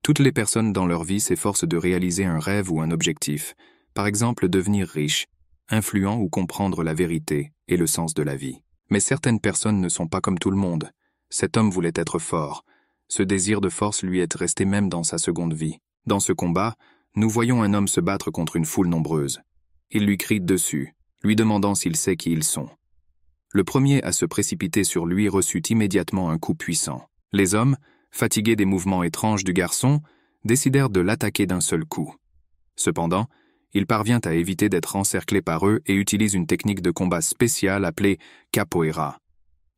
Toutes les personnes dans leur vie s'efforcent de réaliser un rêve ou un objectif, par exemple devenir riche, influent ou comprendre la vérité et le sens de la vie. Mais certaines personnes ne sont pas comme tout le monde. Cet homme voulait être fort. Ce désir de force lui est resté même dans sa seconde vie. Dans ce combat, nous voyons un homme se battre contre une foule nombreuse. Il lui crie dessus, lui demandant s'il sait qui ils sont. Le premier à se précipiter sur lui reçut immédiatement un coup puissant. Les hommes, fatigués des mouvements étranges du garçon, décidèrent de l'attaquer d'un seul coup. Cependant, il parvient à éviter d'être encerclé par eux et utilise une technique de combat spéciale appelée capoeira.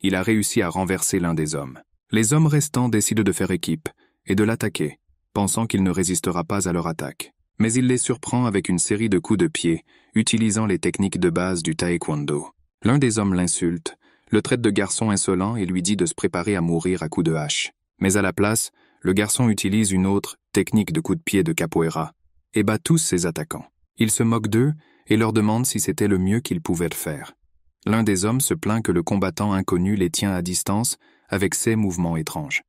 Il a réussi à renverser l'un des hommes. Les hommes restants décident de faire équipe et de l'attaquer, pensant qu'il ne résistera pas à leur attaque. Mais il les surprend avec une série de coups de pied, utilisant les techniques de base du taekwondo. L'un des hommes l'insulte, le traite de garçon insolent et lui dit de se préparer à mourir à coups de hache. Mais à la place, le garçon utilise une autre technique de coup de pied de capoeira et bat tous ses attaquants. Il se moque d'eux et leur demande si c'était le mieux qu'ils pouvaient faire. L'un des hommes se plaint que le combattant inconnu les tient à distance avec ses mouvements étranges.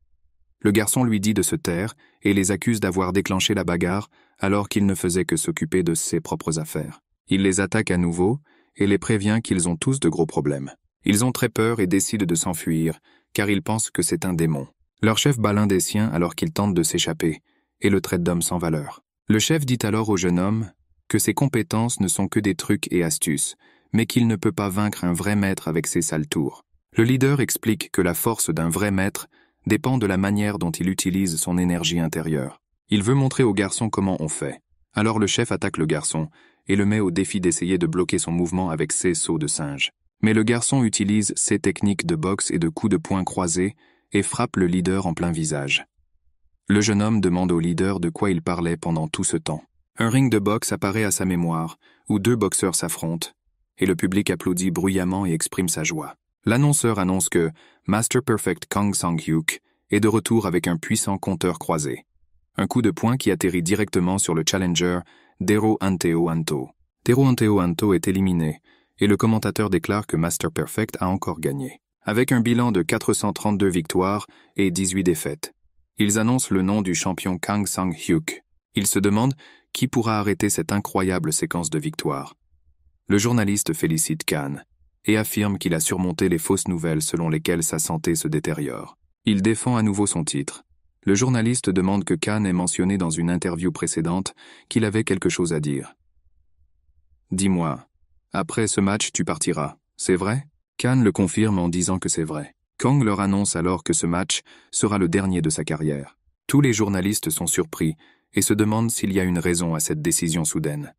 Le garçon lui dit de se taire et les accuse d'avoir déclenché la bagarre alors qu'il ne faisait que s'occuper de ses propres affaires. Il les attaque à nouveau et les prévient qu'ils ont tous de gros problèmes. Ils ont très peur et décident de s'enfuir car ils pensent que c'est un démon. Leur chef bat l'un des siens alors qu'il tente de s'échapper et le traite d'homme sans valeur. Le chef dit alors au jeune homme que ses compétences ne sont que des trucs et astuces, mais qu'il ne peut pas vaincre un vrai maître avec ses sales tours. Le leader explique que la force d'un vrai maître dépend de la manière dont il utilise son énergie intérieure. Il veut montrer au garçon comment on fait. Alors le chef attaque le garçon et le met au défi d'essayer de bloquer son mouvement avec ses sauts de singe. Mais le garçon utilise ses techniques de boxe et de coups de poing croisés et frappe le leader en plein visage. Le jeune homme demande au leader de quoi il parlait pendant tout ce temps. Un ring de boxe apparaît à sa mémoire, où deux boxeurs s'affrontent, et le public applaudit bruyamment et exprime sa joie. L'annonceur annonce que Master Perfect Kang Sang-hyuk est de retour avec un puissant compteur croisé. Un coup de poing qui atterrit directement sur le challenger Dero Anteo Anto. Dero Anteo Anto est éliminé, et le commentateur déclare que Master Perfect a encore gagné. Avec un bilan de 432 victoires et 18 défaites. Ils annoncent le nom du champion Kang Sang-hyuk. Ils se demandent qui pourra arrêter cette incroyable séquence de victoires. Le journaliste félicite Khan et affirme qu'il a surmonté les fausses nouvelles selon lesquelles sa santé se détériore. Il défend à nouveau son titre. Le journaliste demande que Khan ait mentionné dans une interview précédente qu'il avait quelque chose à dire. « Dis-moi, après ce match tu partiras, c'est vrai ?» Khan le confirme en disant que c'est vrai. Kang leur annonce alors que ce match sera le dernier de sa carrière. Tous les journalistes sont surpris et se demandent s'il y a une raison à cette décision soudaine.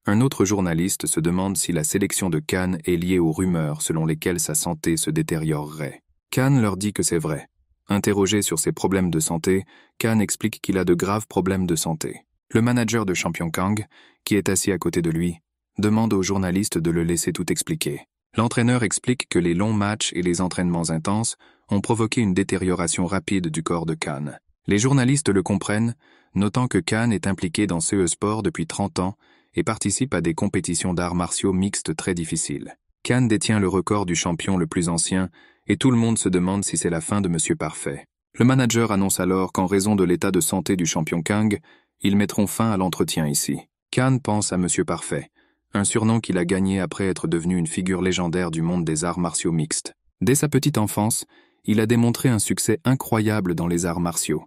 Un autre journaliste se demande si la sélection de Khan est liée aux rumeurs selon lesquelles sa santé se détériorerait. Khan leur dit que c'est vrai. Interrogé sur ses problèmes de santé, Khan explique qu'il a de graves problèmes de santé. Le manager de Champion Kang, qui est assis à côté de lui, demande aux journalistes de le laisser tout expliquer. L'entraîneur explique que les longs matchs et les entraînements intenses ont provoqué une détérioration rapide du corps de Khan. Les journalistes le comprennent, notant que Khan est impliqué dans CE Sport depuis 30 ans et participe à des compétitions d'arts martiaux mixtes très difficiles. Khan détient le record du champion le plus ancien et tout le monde se demande si c'est la fin de Monsieur Parfait. Le manager annonce alors qu'en raison de l'état de santé du champion Kang, ils mettront fin à l'entretien ici. Khan pense à Monsieur Parfait, un surnom qu'il a gagné après être devenu une figure légendaire du monde des arts martiaux mixtes. Dès sa petite enfance, il a démontré un succès incroyable dans les arts martiaux.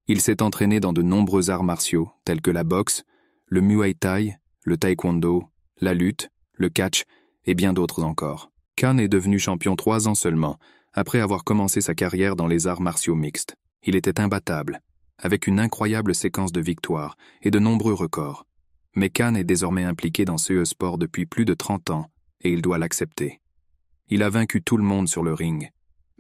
Il s'est entraîné dans de nombreux arts martiaux, tels que la boxe, le Muay Thai, le taekwondo, la lutte, le catch et bien d'autres encore. Khan est devenu champion 3 ans seulement, après avoir commencé sa carrière dans les arts martiaux mixtes. Il était imbattable, avec une incroyable séquence de victoires et de nombreux records. Mais Khan est désormais impliqué dans CE Sport depuis plus de 30 ans, et il doit l'accepter. Il a vaincu tout le monde sur le ring,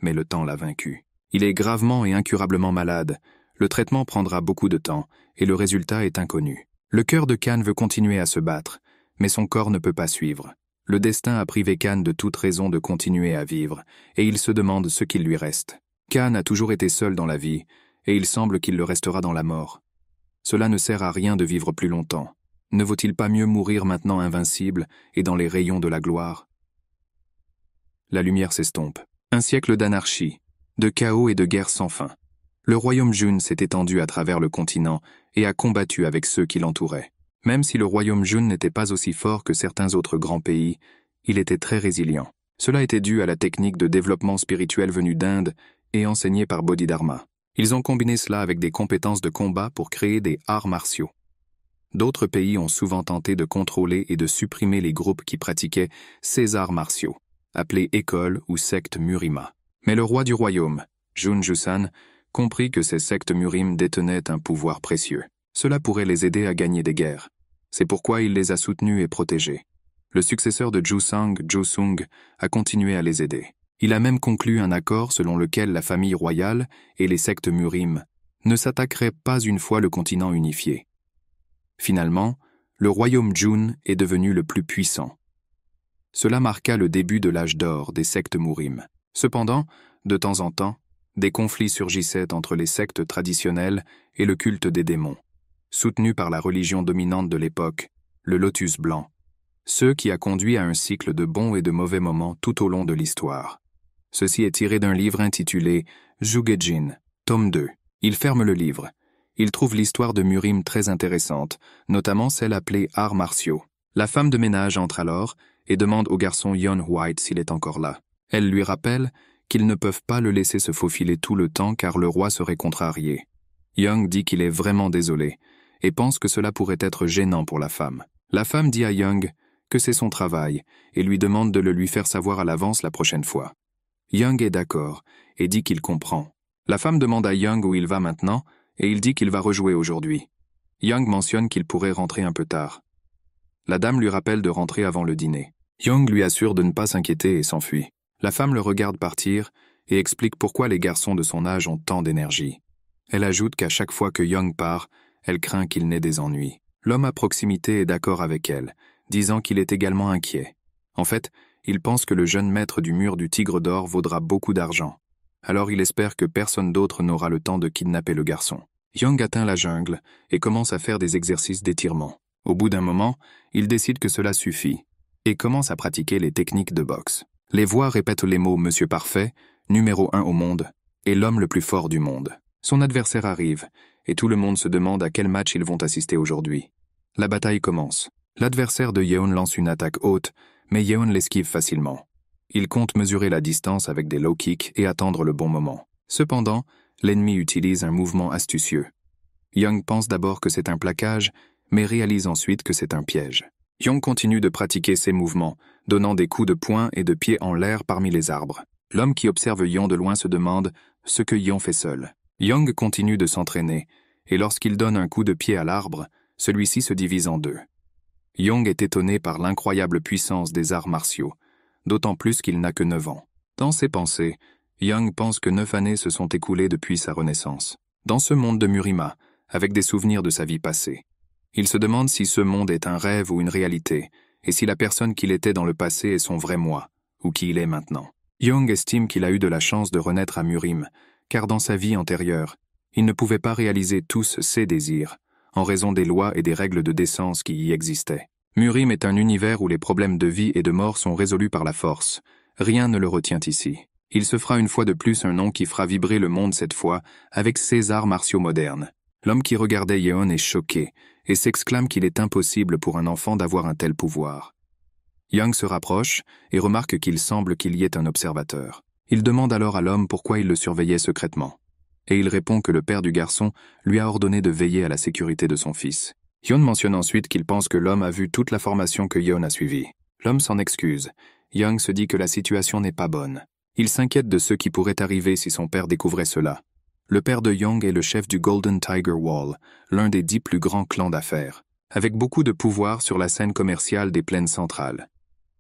mais le temps l'a vaincu. Il est gravement et incurablement malade. Le traitement prendra beaucoup de temps, et le résultat est inconnu. Le cœur de Khan veut continuer à se battre, mais son corps ne peut pas suivre. Le destin a privé Khan de toute raison de continuer à vivre, et il se demande ce qu'il lui reste. Khan a toujours été seul dans la vie, et il semble qu'il le restera dans la mort. Cela ne sert à rien de vivre plus longtemps. Ne vaut-il pas mieux mourir maintenant invincible et dans les rayons de la gloire? La lumière s'estompe. Un siècle d'anarchie, de chaos et de guerre sans fin. Le royaume Jun s'est étendu à travers le continent et a combattu avec ceux qui l'entouraient. Même si le royaume Jun n'était pas aussi fort que certains autres grands pays, il était très résilient. Cela était dû à la technique de développement spirituel venue d'Inde et enseignée par Bodhidharma. Ils ont combiné cela avec des compétences de combat pour créer des arts martiaux. D'autres pays ont souvent tenté de contrôler et de supprimer les groupes qui pratiquaient ces arts martiaux, appelés écoles ou sectes Murima. Mais le roi du royaume, Jun Jusan, comprit que ces sectes Murim détenaient un pouvoir précieux. Cela pourrait les aider à gagner des guerres. C'est pourquoi il les a soutenus et protégés. Le successeur de Jusang, Jusung, a continué à les aider. Il a même conclu un accord selon lequel la famille royale et les sectes Murim ne s'attaqueraient pas une fois le continent unifié. Finalement, le royaume Jun est devenu le plus puissant. Cela marqua le début de l'âge d'or des sectes Murim. Cependant, de temps en temps, des conflits surgissaient entre les sectes traditionnelles et le culte des démons, soutenus par la religion dominante de l'époque, le lotus blanc, ce qui a conduit à un cycle de bons et de mauvais moments tout au long de l'histoire. Ceci est tiré d'un livre intitulé Jugejin, tome 2. Il ferme le livre. Il trouve l'histoire de Murim très intéressante, notamment celle appelée arts martiaux. La femme de ménage entre alors et demande au garçon Yon White s'il est encore là. Elle lui rappelle qu'ils ne peuvent pas le laisser se faufiler tout le temps car le roi serait contrarié. Young dit qu'il est vraiment désolé et pense que cela pourrait être gênant pour la femme. La femme dit à Young que c'est son travail et lui demande de le lui faire savoir à l'avance la prochaine fois. Young est d'accord et dit qu'il comprend. La femme demande à Young où il va maintenant et il dit qu'il va rejouer aujourd'hui. Young mentionne qu'il pourrait rentrer un peu tard. La dame lui rappelle de rentrer avant le dîner. Young lui assure de ne pas s'inquiéter et s'enfuit. La femme le regarde partir et explique pourquoi les garçons de son âge ont tant d'énergie. Elle ajoute qu'à chaque fois que Young part, elle craint qu'il n'ait des ennuis. L'homme à proximité est d'accord avec elle, disant qu'il est également inquiet. En fait, il pense que le jeune maître du mur du Tigre d'Or vaudra beaucoup d'argent. Alors il espère que personne d'autre n'aura le temps de kidnapper le garçon. Young atteint la jungle et commence à faire des exercices d'étirement. Au bout d'un moment, il décide que cela suffit et commence à pratiquer les techniques de boxe. Les voix répètent les mots « Monsieur Parfait »,« Numéro 1 au monde » et « L'homme le plus fort du monde ». Son adversaire arrive, et tout le monde se demande à quel match ils vont assister aujourd'hui. La bataille commence. L'adversaire de Yeon lance une attaque haute, mais Yeon l'esquive facilement. Il compte mesurer la distance avec des low kicks et attendre le bon moment. Cependant, l'ennemi utilise un mouvement astucieux. Young pense d'abord que c'est un plaquage, mais réalise ensuite que c'est un piège. Young continue de pratiquer ses mouvements, donnant des coups de poing et de pied en l'air parmi les arbres. L'homme qui observe Young de loin se demande ce que Young fait seul. Young continue de s'entraîner, et lorsqu'il donne un coup de pied à l'arbre, celui-ci se divise en deux. Young est étonné par l'incroyable puissance des arts martiaux, d'autant plus qu'il n'a que 9 ans. Dans ses pensées, Young pense que 9 années se sont écoulées depuis sa renaissance. Dans ce monde de Murima, avec des souvenirs de sa vie passée, il se demande si ce monde est un rêve ou une réalité, et si la personne qu'il était dans le passé est son vrai moi, ou qui il est maintenant. Young estime qu'il a eu de la chance de renaître à Murim, car dans sa vie antérieure, il ne pouvait pas réaliser tous ses désirs, en raison des lois et des règles de décence qui y existaient. Murim est un univers où les problèmes de vie et de mort sont résolus par la force. Rien ne le retient ici. Il se fera une fois de plus un nom qui fera vibrer le monde cette fois, avec ses arts martiaux modernes. L'homme qui regardait Yeon est choqué, et s'exclame qu'il est impossible pour un enfant d'avoir un tel pouvoir. Young se rapproche et remarque qu'il semble qu'il y ait un observateur. Il demande alors à l'homme pourquoi il le surveillait secrètement. Et il répond que le père du garçon lui a ordonné de veiller à la sécurité de son fils. Yeon mentionne ensuite qu'il pense que l'homme a vu toute la formation que Yeon a suivie. L'homme s'en excuse. Young se dit que la situation n'est pas bonne. Il s'inquiète de ce qui pourrait arriver si son père découvrait cela. Le père de Young est le chef du Golden Tiger Wall, l'un des 10 plus grands clans d'affaires, avec beaucoup de pouvoir sur la scène commerciale des plaines centrales.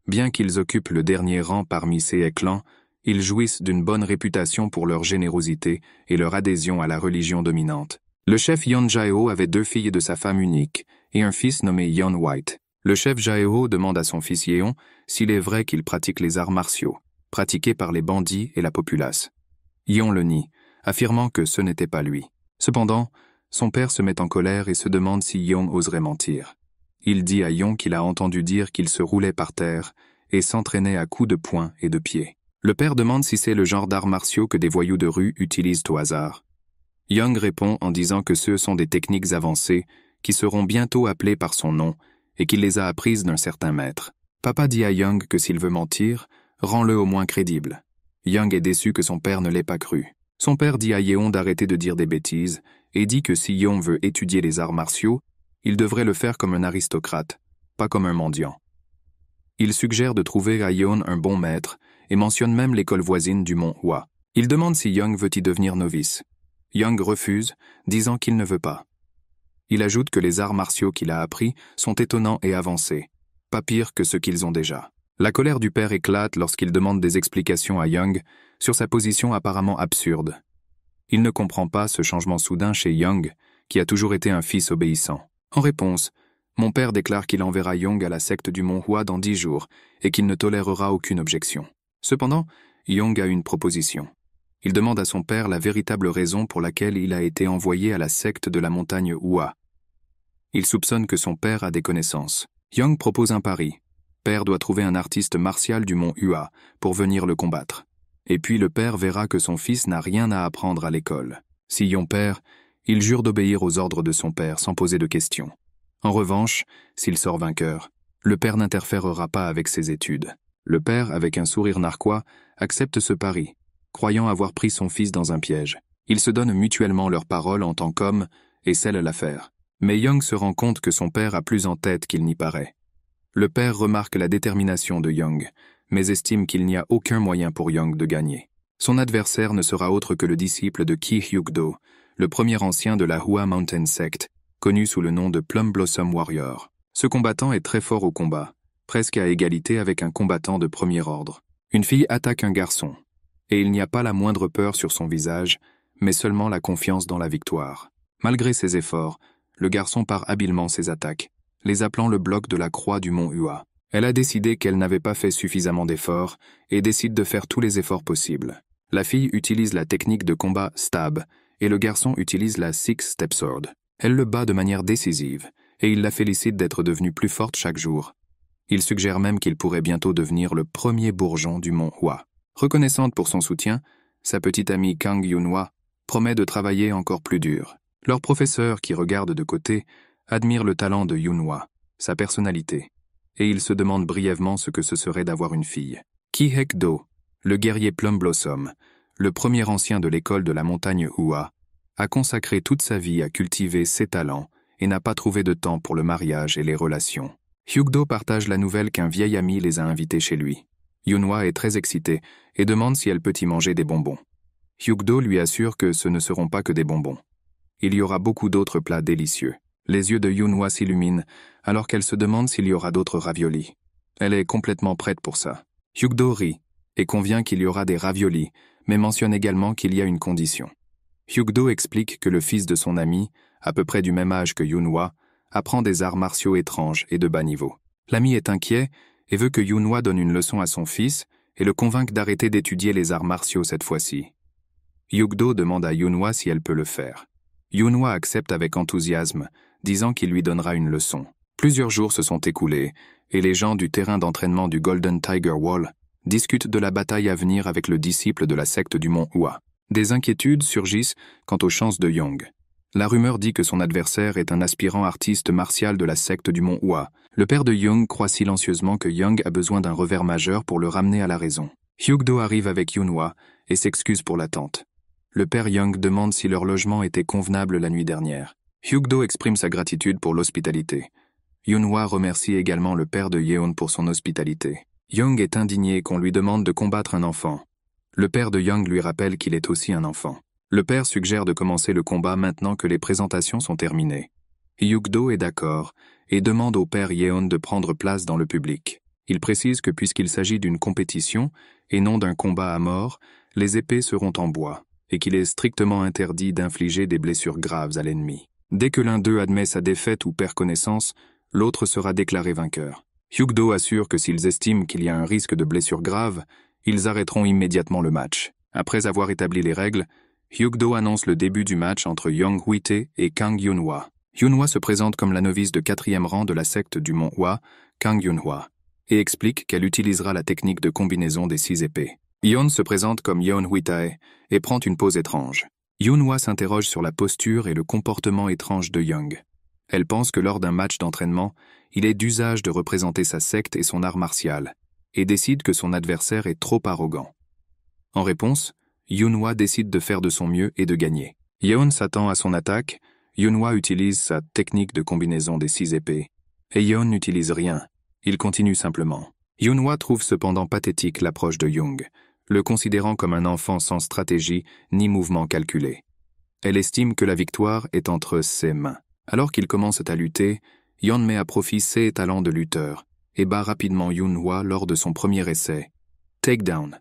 Bien qu'ils occupent le dernier rang parmi ces clans, ils jouissent d'une bonne réputation pour leur générosité et leur adhésion à la religion dominante. Le chef Yeon Jae-ho avait 2 filles de sa femme unique et un fils nommé Yeon White. Le chef Jae-ho demande à son fils Yeon s'il est vrai qu'il pratique les arts martiaux, pratiqués par les bandits et la populace. Yeon le nie, affirmant que ce n'était pas lui. Cependant, son père se met en colère et se demande si Yeon oserait mentir. Il dit à Yeon qu'il a entendu dire qu'il se roulait par terre et s'entraînait à coups de poing et de pied. Le père demande si c'est le genre d'arts martiaux que des voyous de rue utilisent au hasard. Young répond en disant que ce sont des techniques avancées qui seront bientôt appelées par son nom et qu'il les a apprises d'un certain maître. Papa dit à Young que s'il veut mentir, rends-le au moins crédible. Young est déçu que son père ne l'ait pas cru. Son père dit à Yeon d'arrêter de dire des bêtises et dit que si Yeon veut étudier les arts martiaux, il devrait le faire comme un aristocrate, pas comme un mendiant. Il suggère de trouver à Yeon un bon maître et mentionne même l'école voisine du mont Hwa. Il demande si Young veut y devenir novice. Young refuse, disant qu'il ne veut pas. Il ajoute que les arts martiaux qu'il a appris sont étonnants et avancés, pas pires que ceux qu'ils ont déjà. La colère du père éclate lorsqu'il demande des explications à Young sur sa position apparemment absurde. Il ne comprend pas ce changement soudain chez Young, qui a toujours été un fils obéissant. En réponse, mon père déclare qu'il enverra Young à la secte du mont Hwa dans 10 jours et qu'il ne tolérera aucune objection. Cependant, Young a une proposition. Il demande à son père la véritable raison pour laquelle il a été envoyé à la secte de la montagne Hwa. Il soupçonne que son père a des connaissances. Young propose un pari. Père doit trouver un artiste martial du mont Hwa pour venir le combattre. Et puis le père verra que son fils n'a rien à apprendre à l'école. Si Young perd, il jure d'obéir aux ordres de son père sans poser de questions. En revanche, s'il sort vainqueur, le père n'interférera pas avec ses études. Le père, avec un sourire narquois, accepte ce pari, croyant avoir pris son fils dans un piège. Ils se donnent mutuellement leurs paroles en tant qu'hommes et scellent l'affaire. Mais Young se rend compte que son père a plus en tête qu'il n'y paraît. Le père remarque la détermination de Young, mais estime qu'il n'y a aucun moyen pour Young de gagner. Son adversaire ne sera autre que le disciple de Ki Hyuk-do, le premier ancien de la Hwa Mountain Sect, connu sous le nom de Plum Blossom Warrior. Ce combattant est très fort au combat, presque à égalité avec un combattant de premier ordre. Une fille attaque un garçon, et il n'y a pas la moindre peur sur son visage, mais seulement la confiance dans la victoire. Malgré ses efforts, le garçon pare habilement ses attaques, les appelant le bloc de la croix du mont Hwa. Elle a décidé qu'elle n'avait pas fait suffisamment d'efforts et décide de faire tous les efforts possibles. La fille utilise la technique de combat stab et le garçon utilise la Six Step Sword. Elle le bat de manière décisive et il la félicite d'être devenue plus forte chaque jour. Il suggère même qu'il pourrait bientôt devenir le premier bourgeon du mont Hwa. Reconnaissante pour son soutien, sa petite amie Kang Yunhwa promet de travailler encore plus dur. Leur professeur, qui regarde de côté, admire le talent de Yunhwa, sa personnalité, et il se demande brièvement ce que ce serait d'avoir une fille. Ki Hyuk-do, le guerrier Plum Blossom, le premier ancien de l'école de la montagne Hwa, a consacré toute sa vie à cultiver ses talents et n'a pas trouvé de temps pour le mariage et les relations. Hyuk-do partage la nouvelle qu'un vieil ami les a invités chez lui. Yunhwa est très excitée et demande si elle peut y manger des bonbons. Hyuk-do lui assure que ce ne seront pas que des bonbons. Il y aura beaucoup d'autres plats délicieux. Les yeux de Yunhwa s'illuminent alors qu'elle se demande s'il y aura d'autres raviolis. Elle est complètement prête pour ça. Hyuk-do rit et convient qu'il y aura des raviolis, mais mentionne également qu'il y a une condition. Hyuk-do explique que le fils de son ami, à peu près du même âge que Yunhwa, apprend des arts martiaux étranges et de bas niveau. L'ami est inquiet et veut que Yunhwa donne une leçon à son fils et le convainque d'arrêter d'étudier les arts martiaux cette fois-ci. Hyuk-do demande à Yunhwa si elle peut le faire. Yunhwa accepte avec enthousiasme, disant qu'il lui donnera une leçon. Plusieurs jours se sont écoulés, et les gens du terrain d'entraînement du Golden Tiger Wall discutent de la bataille à venir avec le disciple de la secte du mont Hwa. Des inquiétudes surgissent quant aux chances de Young. La rumeur dit que son adversaire est un aspirant artiste martial de la secte du mont Hwa. Le père de Young croit silencieusement que Young a besoin d'un revers majeur pour le ramener à la raison. Hyuk-do arrive avec Yunhwa et s'excuse pour l'attente. Le père Young demande si leur logement était convenable la nuit dernière. Hyuk-do exprime sa gratitude pour l'hospitalité. Yunhwa remercie également le père de Yeon pour son hospitalité. Young est indigné qu'on lui demande de combattre un enfant. Le père de Young lui rappelle qu'il est aussi un enfant. Le père suggère de commencer le combat maintenant que les présentations sont terminées. Hyuk-do est d'accord et demande au père Yeon de prendre place dans le public. Il précise que puisqu'il s'agit d'une compétition et non d'un combat à mort, les épées seront en bois et qu'il est strictement interdit d'infliger des blessures graves à l'ennemi. Dès que l'un d'eux admet sa défaite ou perd connaissance, l'autre sera déclaré vainqueur. Hyuk-do assure que s'ils estiment qu'il y a un risque de blessure grave, ils arrêteront immédiatement le match. Après avoir établi les règles, Hyuk-do annonce le début du match entre Young Hui-tae et Kang Yunhwa. Yunhwa se présente comme la novice de 4e rang de la secte du mont Hwa, Kang Yunhwa, et explique qu'elle utilisera la technique de combinaison des 6 épées. Yeon se présente comme Yeon Hui-tae et prend une pose étrange. Yunhwa s'interroge sur la posture et le comportement étrange de Young. Elle pense que lors d'un match d'entraînement, il est d'usage de représenter sa secte et son art martial, et décide que son adversaire est trop arrogant. En réponse, Yunhwa décide de faire de son mieux et de gagner. Yeon s'attend à son attaque, Yunhwa utilise sa technique de combinaison des 6 épées, et Yeon n'utilise rien, il continue simplement. Yunhwa trouve cependant pathétique l'approche de Young, le considérant comme un enfant sans stratégie ni mouvement calculé. Elle estime que la victoire est entre ses mains. Alors qu'ils commencent à lutter, Yeon met à profit ses talents de lutteur et bat rapidement Yunhwa lors de son premier essai. Takedown.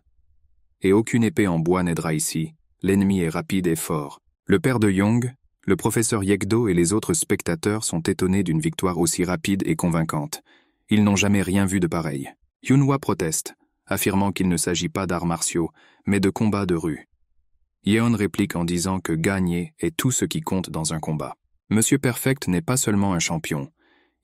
Et aucune épée en bois n'aidera ici, l'ennemi est rapide et fort. Le père de Young, le professeur Yekdo et les autres spectateurs sont étonnés d'une victoire aussi rapide et convaincante. Ils n'ont jamais rien vu de pareil. Yunhwa proteste, affirmant qu'il ne s'agit pas d'arts martiaux, mais de combats de rue. Yeon réplique en disant que gagner est tout ce qui compte dans un combat. Monsieur Perfect n'est pas seulement un champion,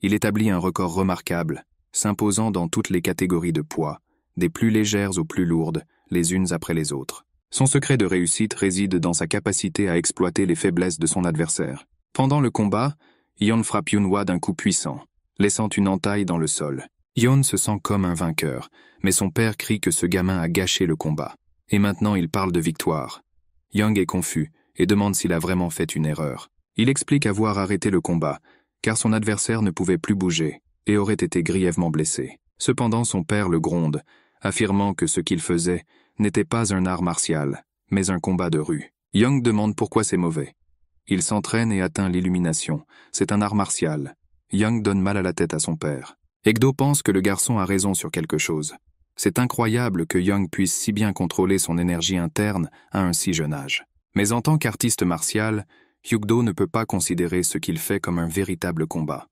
il établit un record remarquable, s'imposant dans toutes les catégories de poids, des plus légères aux plus lourdes, les unes après les autres. Son secret de réussite réside dans sa capacité à exploiter les faiblesses de son adversaire. Pendant le combat, Yeon frappe Yunhwa d'un coup puissant, laissant une entaille dans le sol. Yeon se sent comme un vainqueur, mais son père crie que ce gamin a gâché le combat. Et maintenant il parle de victoire. Young est confus et demande s'il a vraiment fait une erreur. Il explique avoir arrêté le combat, car son adversaire ne pouvait plus bouger et aurait été grièvement blessé. Cependant son père le gronde, affirmant que ce qu'il faisait n'était pas un art martial, mais un combat de rue. Young demande pourquoi c'est mauvais. Il s'entraîne et atteint l'illumination. C'est un art martial. Young donne mal à la tête à son père. Yekdo pense que le garçon a raison sur quelque chose. C'est incroyable que Young puisse si bien contrôler son énergie interne à un si jeune âge. Mais en tant qu'artiste martial, Yukdo ne peut pas considérer ce qu'il fait comme un véritable combat.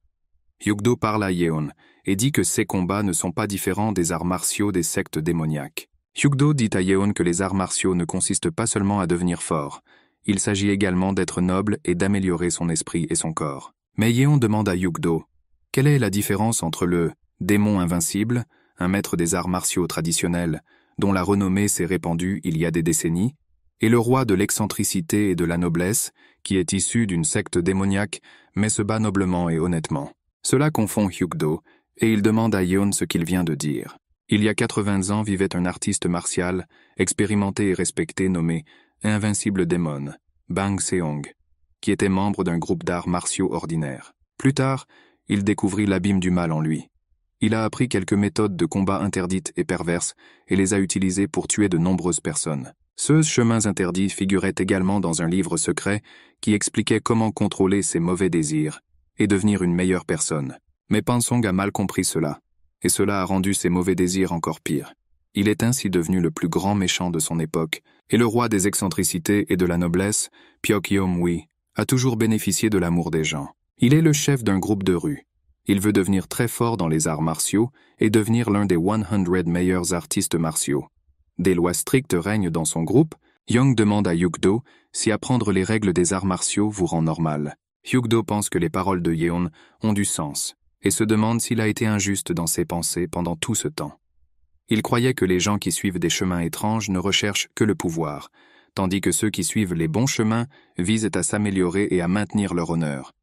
Yukdo parle à Yeon et dit que ces combats ne sont pas différents des arts martiaux des sectes démoniaques. Yukdo dit à Yeon que les arts martiaux ne consistent pas seulement à devenir fort, il s'agit également d'être noble et d'améliorer son esprit et son corps. Mais Yeon demande à Yukdo quelle est la différence entre le démon invincible, un maître des arts martiaux traditionnels, dont la renommée s'est répandue il y a des décennies, et le roi de l'excentricité et de la noblesse, qui est issu d'une secte démoniaque, mais se bat noblement et honnêtement. Cela confond Yukdo, et il demande à Yeon ce qu'il vient de dire. Il y a 80 ans vivait un artiste martial, expérimenté et respecté nommé Invincible Démon, Bang Seong, qui était membre d'un groupe d'arts martiaux ordinaires. Plus tard, il découvrit l'abîme du mal en lui. Il a appris quelques méthodes de combat interdites et perverses et les a utilisées pour tuer de nombreuses personnes. Ces chemins interdits figuraient également dans un livre secret qui expliquait comment contrôler ses mauvais désirs et devenir une meilleure personne. Mais Pansong a mal compris cela, et cela a rendu ses mauvais désirs encore pires. Il est ainsi devenu le plus grand méchant de son époque, et le roi des excentricités et de la noblesse, Pyok Yeom-wi, a toujours bénéficié de l'amour des gens. Il est le chef d'un groupe de rue. Il veut devenir très fort dans les arts martiaux et devenir l'un des 100 meilleurs artistes martiaux. Des lois strictes règnent dans son groupe. Young demande à Yukdo si apprendre les règles des arts martiaux vous rend normal. Yukdo pense que les paroles de Yeon ont du sens et se demande s'il a été injuste dans ses pensées pendant tout ce temps. Il croyait que les gens qui suivent des chemins étranges ne recherchent que le pouvoir, tandis que ceux qui suivent les bons chemins visent à s'améliorer et à maintenir leur honneur.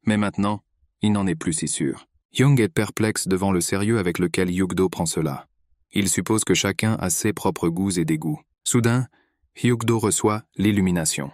Mais maintenant, il n'en est plus si sûr. Young est perplexe devant le sérieux avec lequel Yukdo prend cela. Il suppose que chacun a ses propres goûts et dégoûts. Soudain, Yukdo reçoit l'illumination.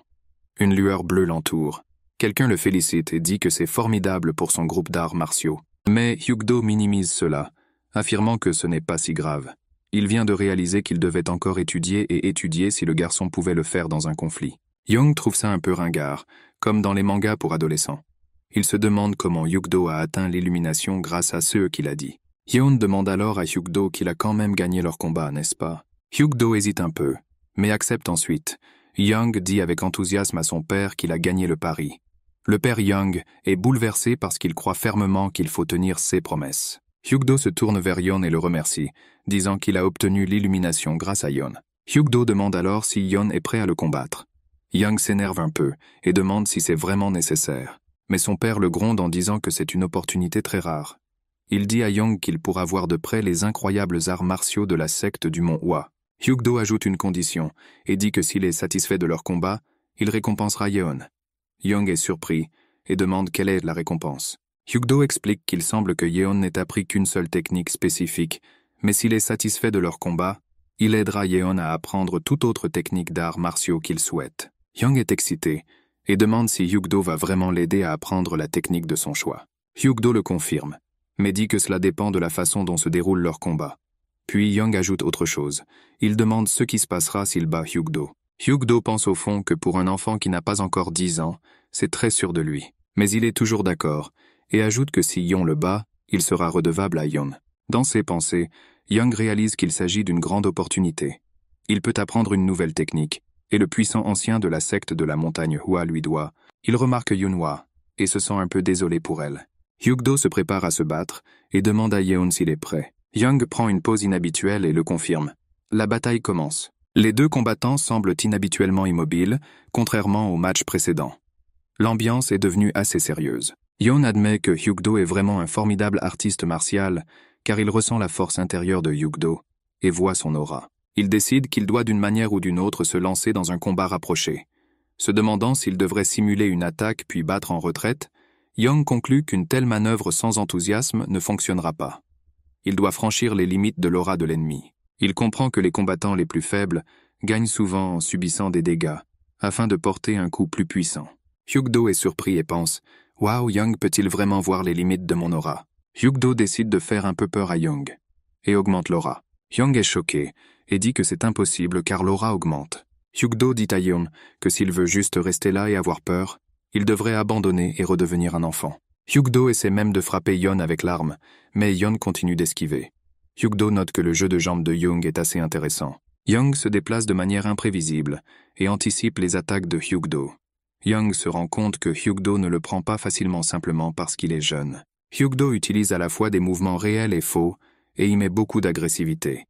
Une lueur bleue l'entoure. Quelqu'un le félicite et dit que c'est formidable pour son groupe d'arts martiaux. Mais Yukdo minimise cela, affirmant que ce n'est pas si grave. Il vient de réaliser qu'il devait encore étudier et étudier si le garçon pouvait le faire dans un conflit. Young trouve ça un peu ringard, comme dans les mangas pour adolescents. Il se demande comment Yukdo a atteint l'illumination grâce à ce qu'il a dit. Yeon demande alors à Yukdo qu'il a quand même gagné leur combat, n'est-ce pas? Yukdo hésite un peu, mais accepte ensuite. Young dit avec enthousiasme à son père qu'il a gagné le pari. Le père Young est bouleversé parce qu'il croit fermement qu'il faut tenir ses promesses. Yukdo se tourne vers Yeon et le remercie, disant qu'il a obtenu l'illumination grâce à Yeon. Yukdo demande alors si Yeon est prêt à le combattre. Young s'énerve un peu et demande si c'est vraiment nécessaire. Mais son père le gronde en disant que c'est une opportunité très rare. Il dit à Young qu'il pourra voir de près les incroyables arts martiaux de la secte du Mont Hua. Yukdo ajoute une condition et dit que s'il est satisfait de leur combat, Il récompensera Yeon. Young est surpris et demande quelle est la récompense. Hyuk-do explique qu'il semble que Yeon n'ait appris qu'une seule technique spécifique, mais s'il est satisfait de leur combat, il aidera Yeon à apprendre toute autre technique d'arts martiaux qu'il souhaite. Young est excité et demande si Hyuk-do va vraiment l'aider à apprendre la technique de son choix. Hyuk-do le confirme, mais dit que cela dépend de la façon dont se déroule leur combat. Puis Young ajoute autre chose. Il demande ce qui se passera s'il bat Hyuk-do. Hyuk-do pense au fond que pour un enfant qui n'a pas encore 10 ans, c'est très sûr de lui. Mais il est toujours d'accord, et ajoute que si Yeon le bat, il sera redevable à Yeon. Dans ses pensées, Young réalise qu'il s'agit d'une grande opportunité. Il peut apprendre une nouvelle technique, et le puissant ancien de la secte de la montagne Hua lui doit. Il remarque Yunhwa, et se sent un peu désolé pour elle. Hyuk-do se prépare à se battre, et demande à Yeon s'il est prêt. Young prend une pause inhabituelle et le confirme. La bataille commence. Les deux combattants semblent inhabituellement immobiles, contrairement au match précédent. L'ambiance est devenue assez sérieuse. Yeon admet que Hyuk-do est vraiment un formidable artiste martial, car il ressent la force intérieure de Hyuk-do et voit son aura. Il décide qu'il doit d'une manière ou d'une autre se lancer dans un combat rapproché. Se demandant s'il devrait simuler une attaque puis battre en retraite, Young conclut qu'une telle manœuvre sans enthousiasme ne fonctionnera pas. Il doit franchir les limites de l'aura de l'ennemi. Il comprend que les combattants les plus faibles gagnent souvent en subissant des dégâts, afin de porter un coup plus puissant. Hyuk-do est surpris et pense « Wow, Young peut-il vraiment voir les limites de mon aura ?» Hyuk-do décide de faire un peu peur à Young, et augmente l'aura. Young est choqué, et dit que c'est impossible car l'aura augmente. Hyuk-do dit à Yeon que s'il veut juste rester là et avoir peur, il devrait abandonner et redevenir un enfant. Hyuk-do essaie même de frapper Yeon avec l'arme, mais Yeon continue d'esquiver. Hyuk-do note que le jeu de jambes de Young est assez intéressant. Young se déplace de manière imprévisible et anticipe les attaques de Hyuk-do. Young se rend compte que Hyuk-do ne le prend pas facilement simplement parce qu'il est jeune. Hyuk-do utilise à la fois des mouvements réels et faux, et y met beaucoup d'agressivité.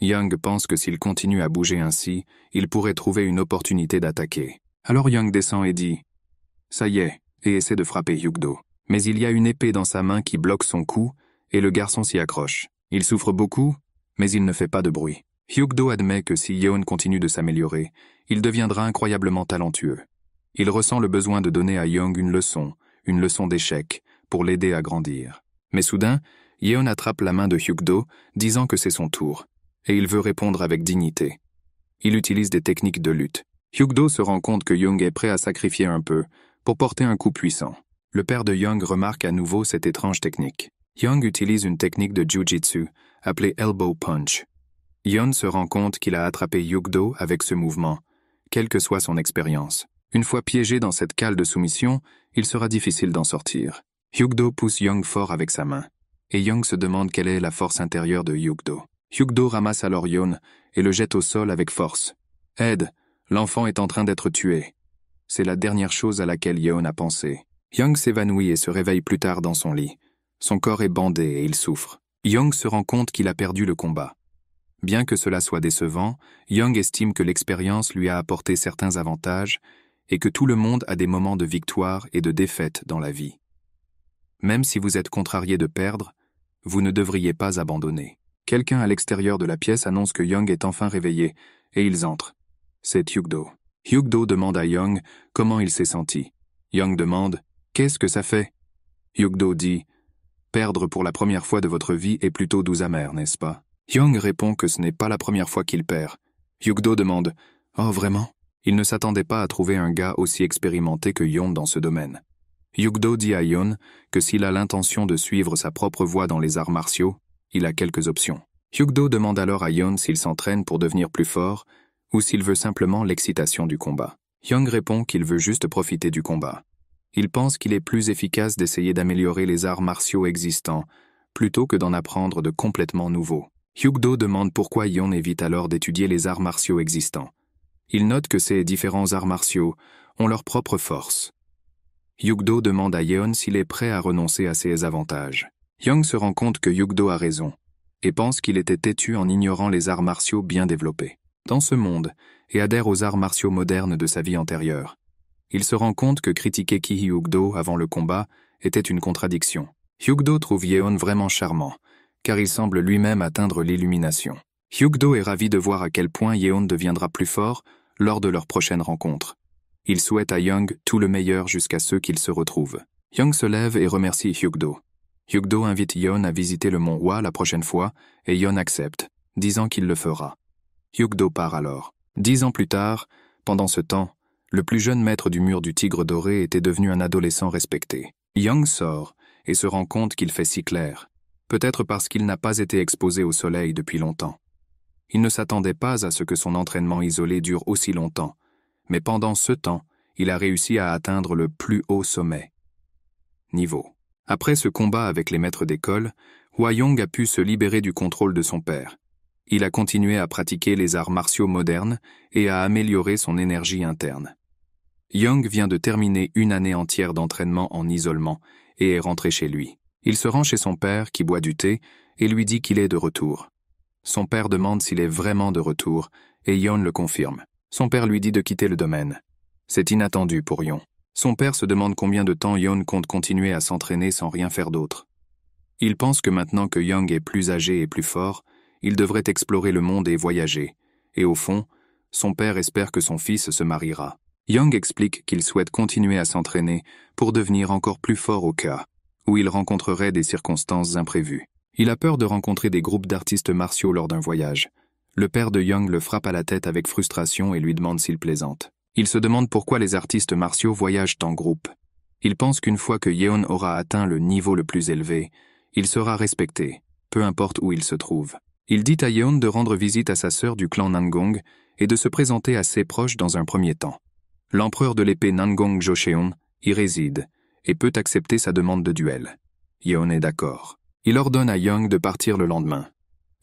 Young pense que s'il continue à bouger ainsi, il pourrait trouver une opportunité d'attaquer. Alors Young descend et dit « Ça y est » et essaie de frapper Hyuk-do. Mais il y a une épée dans sa main qui bloque son cou, et le garçon s'y accroche. Il souffre beaucoup, mais il ne fait pas de bruit. Hyuk-do admet que si Yeon continue de s'améliorer, il deviendra incroyablement talentueux. Il ressent le besoin de donner à Young une leçon d'échec, pour l'aider à grandir. Mais soudain, Yeon attrape la main de Hyuk-do, disant que c'est son tour, et il veut répondre avec dignité. Il utilise des techniques de lutte. Hyuk-do se rend compte que Young est prêt à sacrifier un peu, pour porter un coup puissant. Le père de Young remarque à nouveau cette étrange technique. Young utilise une technique de Jiu-Jitsu, appelée Elbow Punch. Yeon se rend compte qu'il a attrapé Hyuk-do avec ce mouvement, quelle que soit son expérience. Une fois piégé dans cette cale de soumission, il sera difficile d'en sortir. Hyuk-do pousse Young fort avec sa main, et Young se demande quelle est la force intérieure de Hyuk-do. Hyuk-do ramasse alors Yeon et le jette au sol avec force. « Aide, l'enfant est en train d'être tué. » C'est la dernière chose à laquelle Yeon a pensé. Young s'évanouit et se réveille plus tard dans son lit. Son corps est bandé et il souffre. Young se rend compte qu'il a perdu le combat. Bien que cela soit décevant, Young estime que l'expérience lui a apporté certains avantages et que tout le monde a des moments de victoire et de défaite dans la vie. Même si vous êtes contrarié de perdre, vous ne devriez pas abandonner. Quelqu'un à l'extérieur de la pièce annonce que Young est enfin réveillé, et ils entrent. C'est Hyuk-do. Hyuk-do demande à Young comment il s'est senti. Young demande « Qu'est-ce que ça fait ?» Hyuk-do dit « Perdre pour la première fois de votre vie est plutôt doux amer, n'est-ce pas ?» Young répond que ce n'est pas la première fois qu'il perd. Hyuk-do demande « Oh, vraiment ?» Il ne s'attendait pas à trouver un gars aussi expérimenté que Yeon dans ce domaine. Hyuk-do dit à Yeon que s'il a l'intention de suivre sa propre voie dans les arts martiaux, il a quelques options. Hyuk-do demande alors à Yeon s'il s'entraîne pour devenir plus fort ou s'il veut simplement l'excitation du combat. Young répond qu'il veut juste profiter du combat. Il pense qu'il est plus efficace d'essayer d'améliorer les arts martiaux existants plutôt que d'en apprendre de complètement nouveaux. Hyuk-do demande pourquoi Yeon évite alors d'étudier les arts martiaux existants. Il note que ces différents arts martiaux ont leur propre force. Hyuk-do demande à Yeon s'il est prêt à renoncer à ses avantages. Young se rend compte que Hyuk-do a raison et pense qu'il était têtu en ignorant les arts martiaux bien développés dans ce monde et adhère aux arts martiaux modernes de sa vie antérieure. Il se rend compte que critiquer Ki Hyuk-do avant le combat était une contradiction. Hyuk-do trouve Yeon vraiment charmant, car il semble lui-même atteindre l'illumination. Hyuk-do est ravi de voir à quel point Yeon deviendra plus fort lors de leur prochaine rencontre. Il souhaite à Young tout le meilleur jusqu'à ce qu'il se retrouve. Young se lève et remercie Hyuk-do. Hyuk-do invite Yeon à visiter le mont Hwa la prochaine fois et Yeon accepte, disant qu'il le fera. Hyuk-do part alors. 10 ans plus tard, pendant ce temps, le plus jeune maître du mur du tigre doré était devenu un adolescent respecté. Young sort et se rend compte qu'il fait si clair, peut-être parce qu'il n'a pas été exposé au soleil depuis longtemps. Il ne s'attendait pas à ce que son entraînement isolé dure aussi longtemps, mais pendant ce temps, il a réussi à atteindre le plus haut sommet. Niveau. Après ce combat avec les maîtres d'école, Hwa-young a pu se libérer du contrôle de son père. Il a continué à pratiquer les arts martiaux modernes et à améliorer son énergie interne. Young vient de terminer une année entière d'entraînement en isolement et est rentré chez lui. Il se rend chez son père qui boit du thé et lui dit qu'il est de retour. Son père demande s'il est vraiment de retour et Yeon le confirme. Son père lui dit de quitter le domaine. C'est inattendu pour Yeon. Son père se demande combien de temps Yeon compte continuer à s'entraîner sans rien faire d'autre. Il pense que maintenant que Young est plus âgé et plus fort, il devrait explorer le monde et voyager. Et au fond, son père espère que son fils se mariera. Young explique qu'il souhaite continuer à s'entraîner pour devenir encore plus fort au cas où il rencontrerait des circonstances imprévues. Il a peur de rencontrer des groupes d'artistes martiaux lors d'un voyage. Le père de Young le frappe à la tête avec frustration et lui demande s'il plaisante. Il se demande pourquoi les artistes martiaux voyagent en groupe. Il pense qu'une fois que Yeon aura atteint le niveau le plus élevé, il sera respecté, peu importe où il se trouve. Il dit à Yeon de rendre visite à sa sœur du clan Nangong et de se présenter à ses proches dans un premier temps. L'empereur de l'épée Nangong Joseon y réside et peut accepter sa demande de duel. Yeon est d'accord. Il ordonne à Young de partir le lendemain.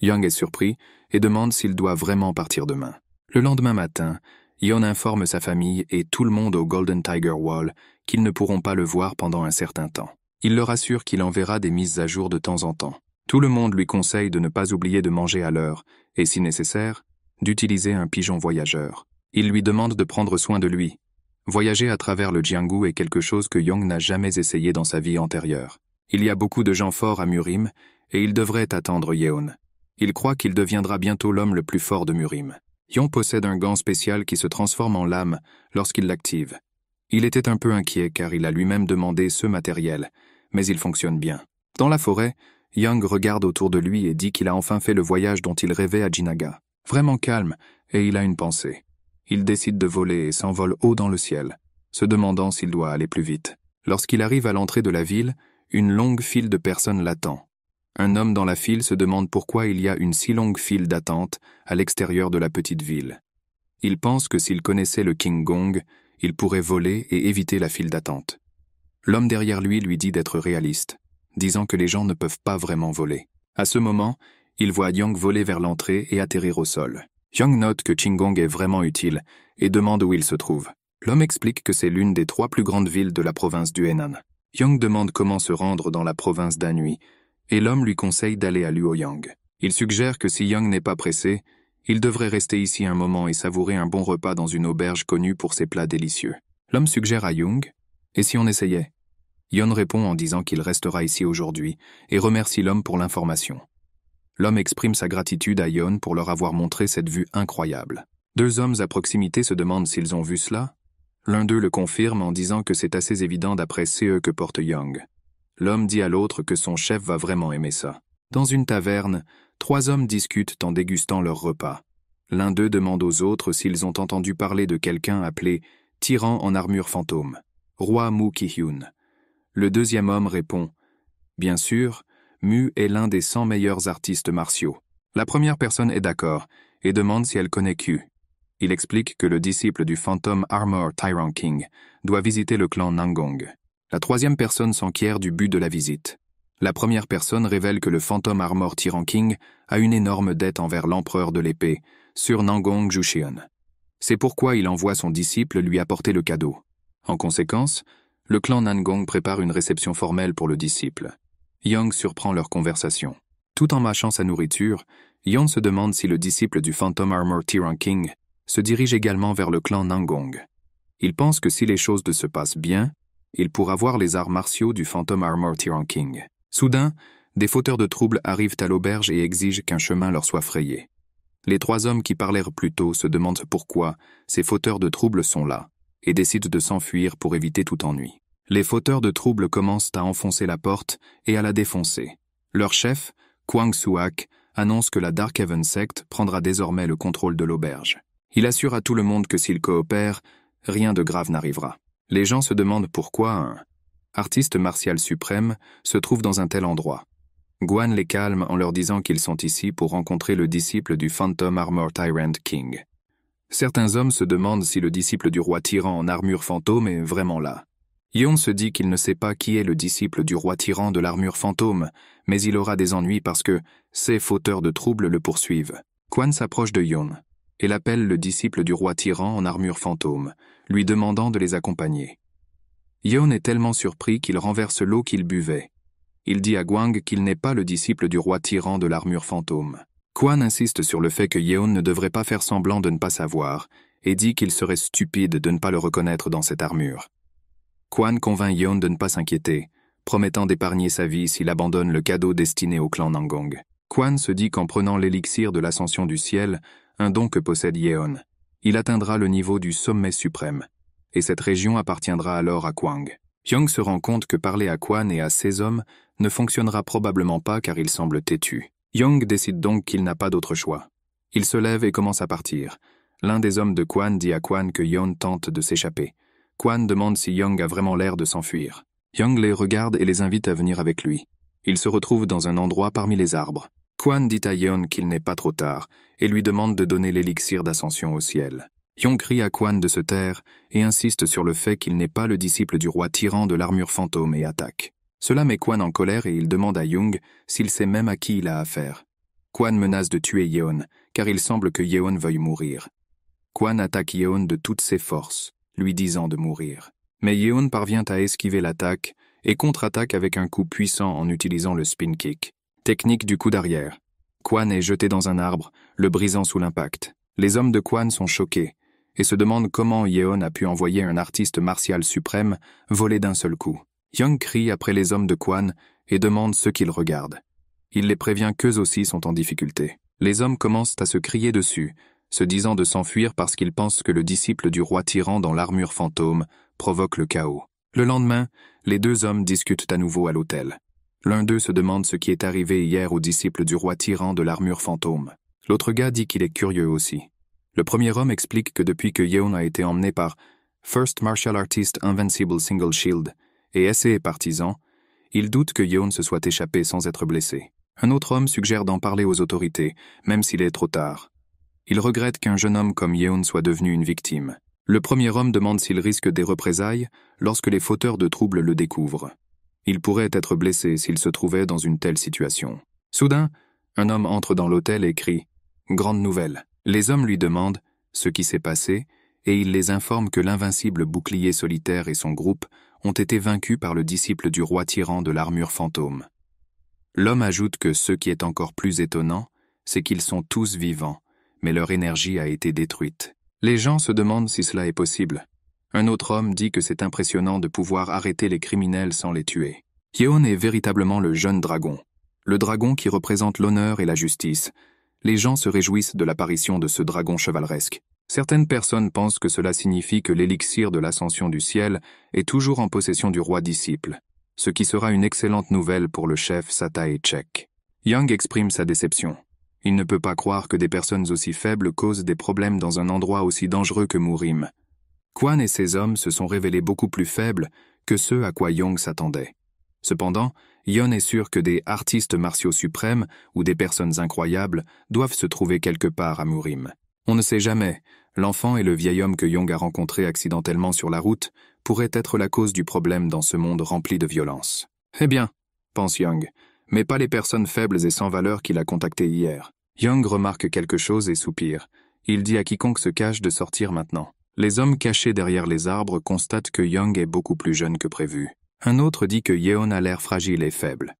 Young est surpris et demande s'il doit vraiment partir demain. Le lendemain matin, Yeon informe sa famille et tout le monde au Golden Tiger Wall qu'ils ne pourront pas le voir pendant un certain temps. Il leur assure qu'il enverra des mises à jour de temps en temps. Tout le monde lui conseille de ne pas oublier de manger à l'heure et, si nécessaire, d'utiliser un pigeon voyageur. Il lui demande de prendre soin de lui. Voyager à travers le Jianggu est quelque chose que Young n'a jamais essayé dans sa vie antérieure. Il y a beaucoup de gens forts à Murim et il devrait attendre Yeon. Il croit qu'il deviendra bientôt l'homme le plus fort de Murim. Yeon possède un gant spécial qui se transforme en lame lorsqu'il l'active. Il était un peu inquiet car il a lui-même demandé ce matériel, mais il fonctionne bien. Dans la forêt, Young regarde autour de lui et dit qu'il a enfin fait le voyage dont il rêvait à Jinaga. Vraiment calme, et il a une pensée. Il décide de voler et s'envole haut dans le ciel, se demandant s'il doit aller plus vite. Lorsqu'il arrive à l'entrée de la ville, une longue file de personnes l'attend. Un homme dans la file se demande pourquoi il y a une si longue file d'attente à l'extérieur de la petite ville. Il pense que s'il connaissait le King Gong, il pourrait voler et éviter la file d'attente. L'homme derrière lui dit d'être réaliste, disant que les gens ne peuvent pas vraiment voler. À ce moment, il voit Young voler vers l'entrée et atterrir au sol. Young note que Qinggong est vraiment utile et demande où il se trouve. L'homme explique que c'est l'une des 3 plus grandes villes de la province du Henan. Young demande comment se rendre dans la province d'Anhui et l'homme lui conseille d'aller à Luoyang. Il suggère que si Young n'est pas pressé, il devrait rester ici un moment et savourer un bon repas dans une auberge connue pour ses plats délicieux. L'homme suggère à Young « Et si on essayait ?» Yeon répond en disant qu'il restera ici aujourd'hui et remercie l'homme pour l'information. L'homme exprime sa gratitude à Yeon pour leur avoir montré cette vue incroyable. 2 hommes à proximité se demandent s'ils ont vu cela. L'un d'eux le confirme en disant que c'est assez évident d'après CE que porte Young. L'homme dit à l'autre que son chef va vraiment aimer ça. Dans une taverne, 3 hommes discutent en dégustant leur repas. L'un d'eux demande aux autres s'ils ont entendu parler de quelqu'un appelé Tyran en armure fantôme, Roi Mu Ki-hyun. Le deuxième homme répond « Bien sûr, Mu est l'un des 100 meilleurs artistes martiaux. » La première personne est d'accord et demande si elle connaît Q. Il explique que le disciple du Phantom Armor Tyrant King doit visiter le clan Nangong. La troisième personne s'enquiert du but de la visite. La première personne révèle que le Phantom Armor Tyrant King a une énorme dette envers l'empereur de l'épée, Sur Nangong Joseon. C'est pourquoi il envoie son disciple lui apporter le cadeau. En conséquence, le clan Nangong prépare une réception formelle pour le disciple. Young surprend leur conversation. Tout en mâchant sa nourriture, Yeon se demande si le disciple du Phantom Armor Tyrant King se dirige également vers le clan Nangong. Il pense que si les choses se passent bien, il pourra voir les arts martiaux du Phantom Armor Tyrant King. Soudain, des fauteurs de troubles arrivent à l'auberge et exigent qu'un chemin leur soit frayé. Les 3 hommes qui parlèrent plus tôt se demandent pourquoi ces fauteurs de troubles sont là. et décide de s'enfuir pour éviter tout ennui. Les fauteurs de troubles commencent à enfoncer la porte et à la défoncer. Leur chef, Kwang Soo-ak, annonce que la Dark Heaven Sect prendra désormais le contrôle de l'auberge. Il assure à tout le monde que s'ils coopèrent, rien de grave n'arrivera. Les gens se demandent pourquoi un artiste martial suprême se trouve dans un tel endroit. Gwan les calme en leur disant qu'ils sont ici pour rencontrer le disciple du Phantom Armor Tyrant King. Certains hommes se demandent si le disciple du roi tyran en armure fantôme est vraiment là. Yeon se dit qu'il ne sait pas qui est le disciple du roi tyran de l'armure fantôme, mais il aura des ennuis parce que ces fauteurs de troubles le poursuivent. Kwan s'approche de Yeon et l'appelle le disciple du roi tyran en armure fantôme, lui demandant de les accompagner. Yeon est tellement surpris qu'il renverse l'eau qu'il buvait. Il dit à Gwang qu'il n'est pas le disciple du roi tyran de l'armure fantôme. Kwan insiste sur le fait que Yeon ne devrait pas faire semblant de ne pas savoir et dit qu'il serait stupide de ne pas le reconnaître dans cette armure. Kwan convainc Yeon de ne pas s'inquiéter, promettant d'épargner sa vie s'il abandonne le cadeau destiné au clan Nangong. Kwan se dit qu'en prenant l'élixir de l'ascension du ciel, un don que possède Yeon, il atteindra le niveau du sommet suprême, et cette région appartiendra alors à Kwang. Young se rend compte que parler à Kwan et à ses hommes ne fonctionnera probablement pas car il semble têtu. Young décide donc qu'il n'a pas d'autre choix. Il se lève et commence à partir. L'un des hommes de Kwan dit à Kwan que Yeon tente de s'échapper. Kwan demande si Young a vraiment l'air de s'enfuir. Young les regarde et les invite à venir avec lui. Ils se retrouvent dans un endroit parmi les arbres. Kwan dit à Yeon qu'il n'est pas trop tard et lui demande de donner l'élixir d'ascension au ciel. Young crie à Kwan de se taire et insiste sur le fait qu'il n'est pas le disciple du roi tyran de l'armure fantôme et attaque. Cela met Kwan en colère et il demande à Young s'il sait même à qui il a affaire. Kwan menace de tuer Yeon car il semble que Yeon veuille mourir. Kwan attaque Yeon de toutes ses forces, lui disant de mourir. Mais Yeon parvient à esquiver l'attaque et contre-attaque avec un coup puissant en utilisant le spin kick. Technique du coup d'arrière. Kwan est jeté dans un arbre, le brisant sous l'impact. Les hommes de Kwan sont choqués et se demandent comment Yeon a pu envoyer un artiste martial suprême voler d'un seul coup. Young crie après les hommes de Kwan et demande ce qu'ils regardent. Il les prévient qu'eux aussi sont en difficulté. Les hommes commencent à se crier dessus, se disant de s'enfuir parce qu'ils pensent que le disciple du roi tyran dans l'armure fantôme provoque le chaos. Le lendemain, les deux hommes discutent à nouveau à l'hôtel. L'un d'eux se demande ce qui est arrivé hier au disciple du roi tyran de l'armure fantôme. L'autre gars dit qu'il est curieux aussi. Le premier homme explique que depuis que Yeon a été emmené par First Martial Artist Invincible Single Shield et SE Partisan, il doute que Yeon se soit échappé sans être blessé. Un autre homme suggère d'en parler aux autorités, même s'il est trop tard. Il regrette qu'un jeune homme comme Yeon soit devenu une victime. Le premier homme demande s'il risque des représailles lorsque les fauteurs de troubles le découvrent. Il pourrait être blessé s'il se trouvait dans une telle situation. Soudain, un homme entre dans l'hôtel et crie « Grande nouvelle !» Les hommes lui demandent ce qui s'est passé et il les informe que l'invincible bouclier solitaire et son groupe ont été vaincus par le disciple du roi tyran de l'armure fantôme. L'homme ajoute que ce qui est encore plus étonnant, c'est qu'ils sont tous vivants, mais leur énergie a été détruite. Les gens se demandent si cela est possible. Un autre homme dit que c'est impressionnant de pouvoir arrêter les criminels sans les tuer. Yeon est véritablement le jeune dragon. Le dragon qui représente l'honneur et la justice. Les gens se réjouissent de l'apparition de ce dragon chevaleresque. Certaines personnes pensent que cela signifie que l'élixir de l'ascension du ciel est toujours en possession du roi disciple, ce qui sera une excellente nouvelle pour le chef Satae Chek. Young exprime sa déception. Il ne peut pas croire que des personnes aussi faibles causent des problèmes dans un endroit aussi dangereux que Murim. Kwan et ses hommes se sont révélés beaucoup plus faibles que ceux à quoi Young s'attendait. Cependant, Yeon est sûr que des artistes martiaux suprêmes ou des personnes incroyables doivent se trouver quelque part à Murim. On ne sait jamais, l'enfant et le vieil homme que Young a rencontré accidentellement sur la route pourraient être la cause du problème dans ce monde rempli de violence. Eh bien, pense Young, mais pas les personnes faibles et sans valeur qu'il a contactées hier. Young remarque quelque chose et soupire. Il dit à quiconque se cache de sortir maintenant. Les hommes cachés derrière les arbres constatent que Young est beaucoup plus jeune que prévu. Un autre dit que Yeon a l'air fragile et faible.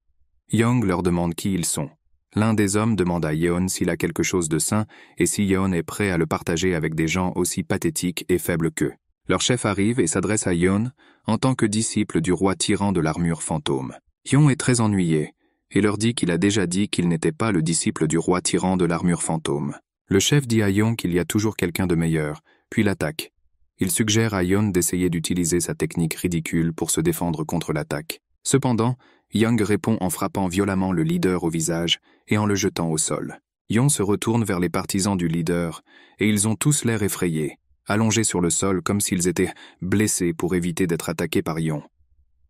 Young leur demande qui ils sont. L'un des hommes demande à Yeon s'il a quelque chose de sain et si Yeon est prêt à le partager avec des gens aussi pathétiques et faibles qu'eux. Leur chef arrive et s'adresse à Yeon en tant que disciple du roi tyran de l'armure fantôme. Yeon est très ennuyé et leur dit qu'il a déjà dit qu'il n'était pas le disciple du roi tyran de l'armure fantôme. Le chef dit à Yeon qu'il y a toujours quelqu'un de meilleur, puis l'attaque. Il suggère à Yeon d'essayer d'utiliser sa technique ridicule pour se défendre contre l'attaque. Cependant, Young répond en frappant violemment le leader au visage et en le jetant au sol. Yeon se retourne vers les partisans du leader et ils ont tous l'air effrayés, allongés sur le sol comme s'ils étaient blessés pour éviter d'être attaqués par Yeon.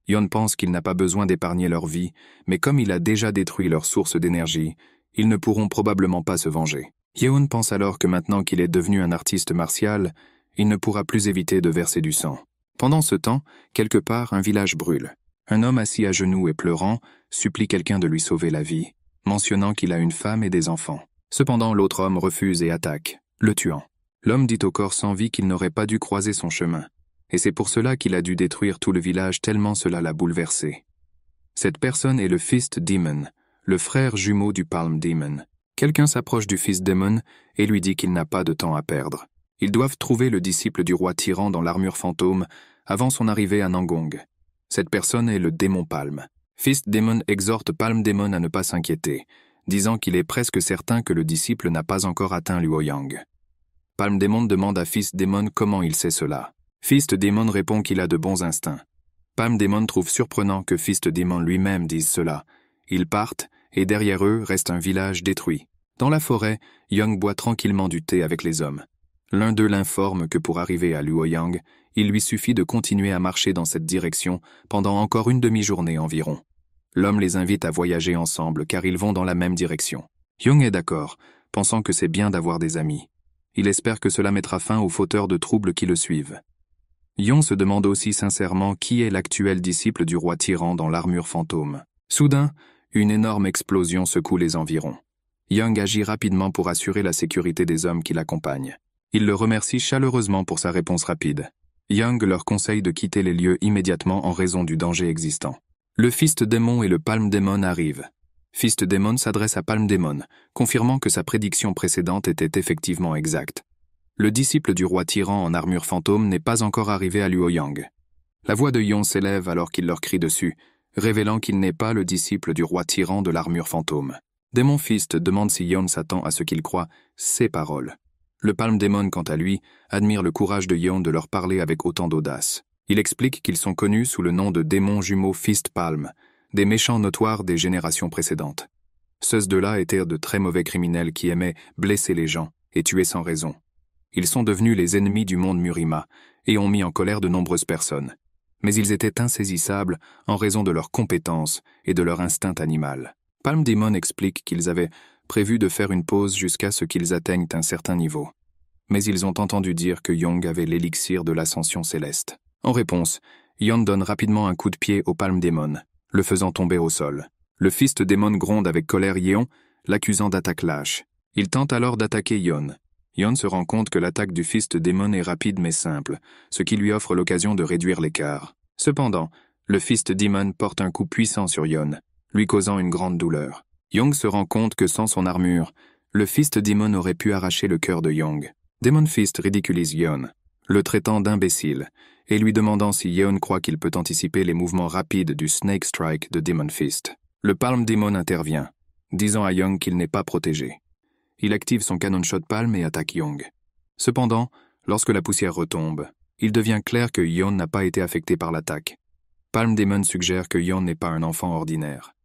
Yeon pense qu'il n'a pas besoin d'épargner leur vie, mais comme il a déjà détruit leur source d'énergie, ils ne pourront probablement pas se venger. Yeon pense alors que maintenant qu'il est devenu un artiste martial, il ne pourra plus éviter de verser du sang. Pendant ce temps, quelque part, un village brûle. Un homme assis à genoux et pleurant supplie quelqu'un de lui sauver la vie, mentionnant qu'il a une femme et des enfants. Cependant, l'autre homme refuse et attaque, le tuant. L'homme dit au corps sans vie qu'il n'aurait pas dû croiser son chemin, et c'est pour cela qu'il a dû détruire tout le village tellement cela l'a bouleversé. Cette personne est le Fist Demon, le frère jumeau du Palm Demon. Quelqu'un s'approche du Fist Demon et lui dit qu'il n'a pas de temps à perdre. Ils doivent trouver le disciple du roi tyran dans l'armure fantôme avant son arrivée à Nangong. Cette personne est le démon Palm. Fist Demon exhorte Palm Demon à ne pas s'inquiéter, disant qu'il est presque certain que le disciple n'a pas encore atteint Luoyang. Palm Demon demande à Fist Demon comment il sait cela. Fist Demon répond qu'il a de bons instincts. Palm Demon trouve surprenant que Fist Demon lui-même dise cela. Ils partent, et derrière eux reste un village détruit. Dans la forêt, Young boit tranquillement du thé avec les hommes. L'un d'eux l'informe que pour arriver à Luoyang, il lui suffit de continuer à marcher dans cette direction pendant encore une demi-journée environ. L'homme les invite à voyager ensemble car ils vont dans la même direction. Young est d'accord, pensant que c'est bien d'avoir des amis. Il espère que cela mettra fin aux fauteurs de troubles qui le suivent. Young se demande aussi sincèrement qui est l'actuel disciple du roi tyran dans l'armure fantôme. Soudain, une énorme explosion secoue les environs. Young agit rapidement pour assurer la sécurité des hommes qui l'accompagnent. Il le remercie chaleureusement pour sa réponse rapide. Young leur conseille de quitter les lieux immédiatement en raison du danger existant. Le Fist Demon et le Palm Demon arrivent. Fist Demon s'adresse à Palm Demon, confirmant que sa prédiction précédente était effectivement exacte. Le disciple du roi tyran en armure fantôme n'est pas encore arrivé à Luoyang. La voix de Yeon s'élève alors qu'il leur crie dessus, révélant qu'il n'est pas le disciple du roi tyran de l'armure fantôme. Démon Fist demande si Yeon s'attend à ce qu'il croit ses paroles. Le Palm Demon, quant à lui, admire le courage de Yeon de leur parler avec autant d'audace. Il explique qu'ils sont connus sous le nom de démons jumeaux Fist Palm, des méchants notoires des générations précédentes. Ceux deux-là étaient de très mauvais criminels qui aimaient blesser les gens et tuer sans raison. Ils sont devenus les ennemis du monde Murima et ont mis en colère de nombreuses personnes. Mais ils étaient insaisissables en raison de leurs compétences et de leur instinct animal. Palm Demon explique qu'ils avaient prévu de faire une pause jusqu'à ce qu'ils atteignent un certain niveau. Mais ils ont entendu dire que Young avait l'élixir de l'ascension céleste. En réponse, Yeon donne rapidement un coup de pied au Palm Demon, le faisant tomber au sol. Le Fist Demon gronde avec colère Yeon, l'accusant d'attaque lâche. Il tente alors d'attaquer Yeon. Yeon se rend compte que l'attaque du Fist Demon est rapide mais simple, ce qui lui offre l'occasion de réduire l'écart. Cependant, le Fist Demon porte un coup puissant sur Yeon, lui causant une grande douleur. Young se rend compte que sans son armure, le Fist Demon aurait pu arracher le cœur de Young. Demon Fist ridiculise Yeon, le traitant d'imbécile, et lui demandant si Yeon croit qu'il peut anticiper les mouvements rapides du Snake Strike de Demon Fist. Le Palm Demon intervient, disant à Young qu'il n'est pas protégé. Il active son Cannon Shot Palm et attaque Young. Cependant, lorsque la poussière retombe, il devient clair que Yeon n'a pas été affecté par l'attaque. Palm Demon suggère que Yeon n'est pas un enfant ordinaire.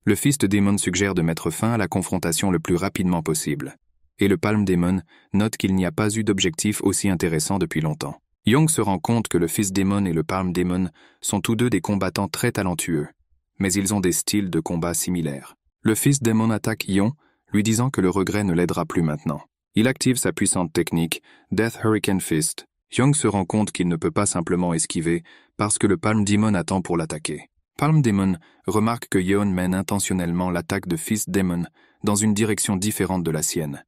Le Fist Demon suggère de mettre fin à la confrontation le plus rapidement possible. Et le Palm Demon note qu'il n'y a pas eu d'objectif aussi intéressant depuis longtemps. Young se rend compte que le Fist Demon et le Palm Demon sont tous deux des combattants très talentueux, mais ils ont des styles de combat similaires. Le Fist Demon attaque Yeon, lui disant que le regret ne l'aidera plus maintenant. Il active sa puissante technique, Death Hurricane Fist. Young se rend compte qu'il ne peut pas simplement esquiver parce que le Palm Demon attend pour l'attaquer. Palm Demon remarque que Yeon mène intentionnellement l'attaque de Fist Demon dans une direction différente de la sienne.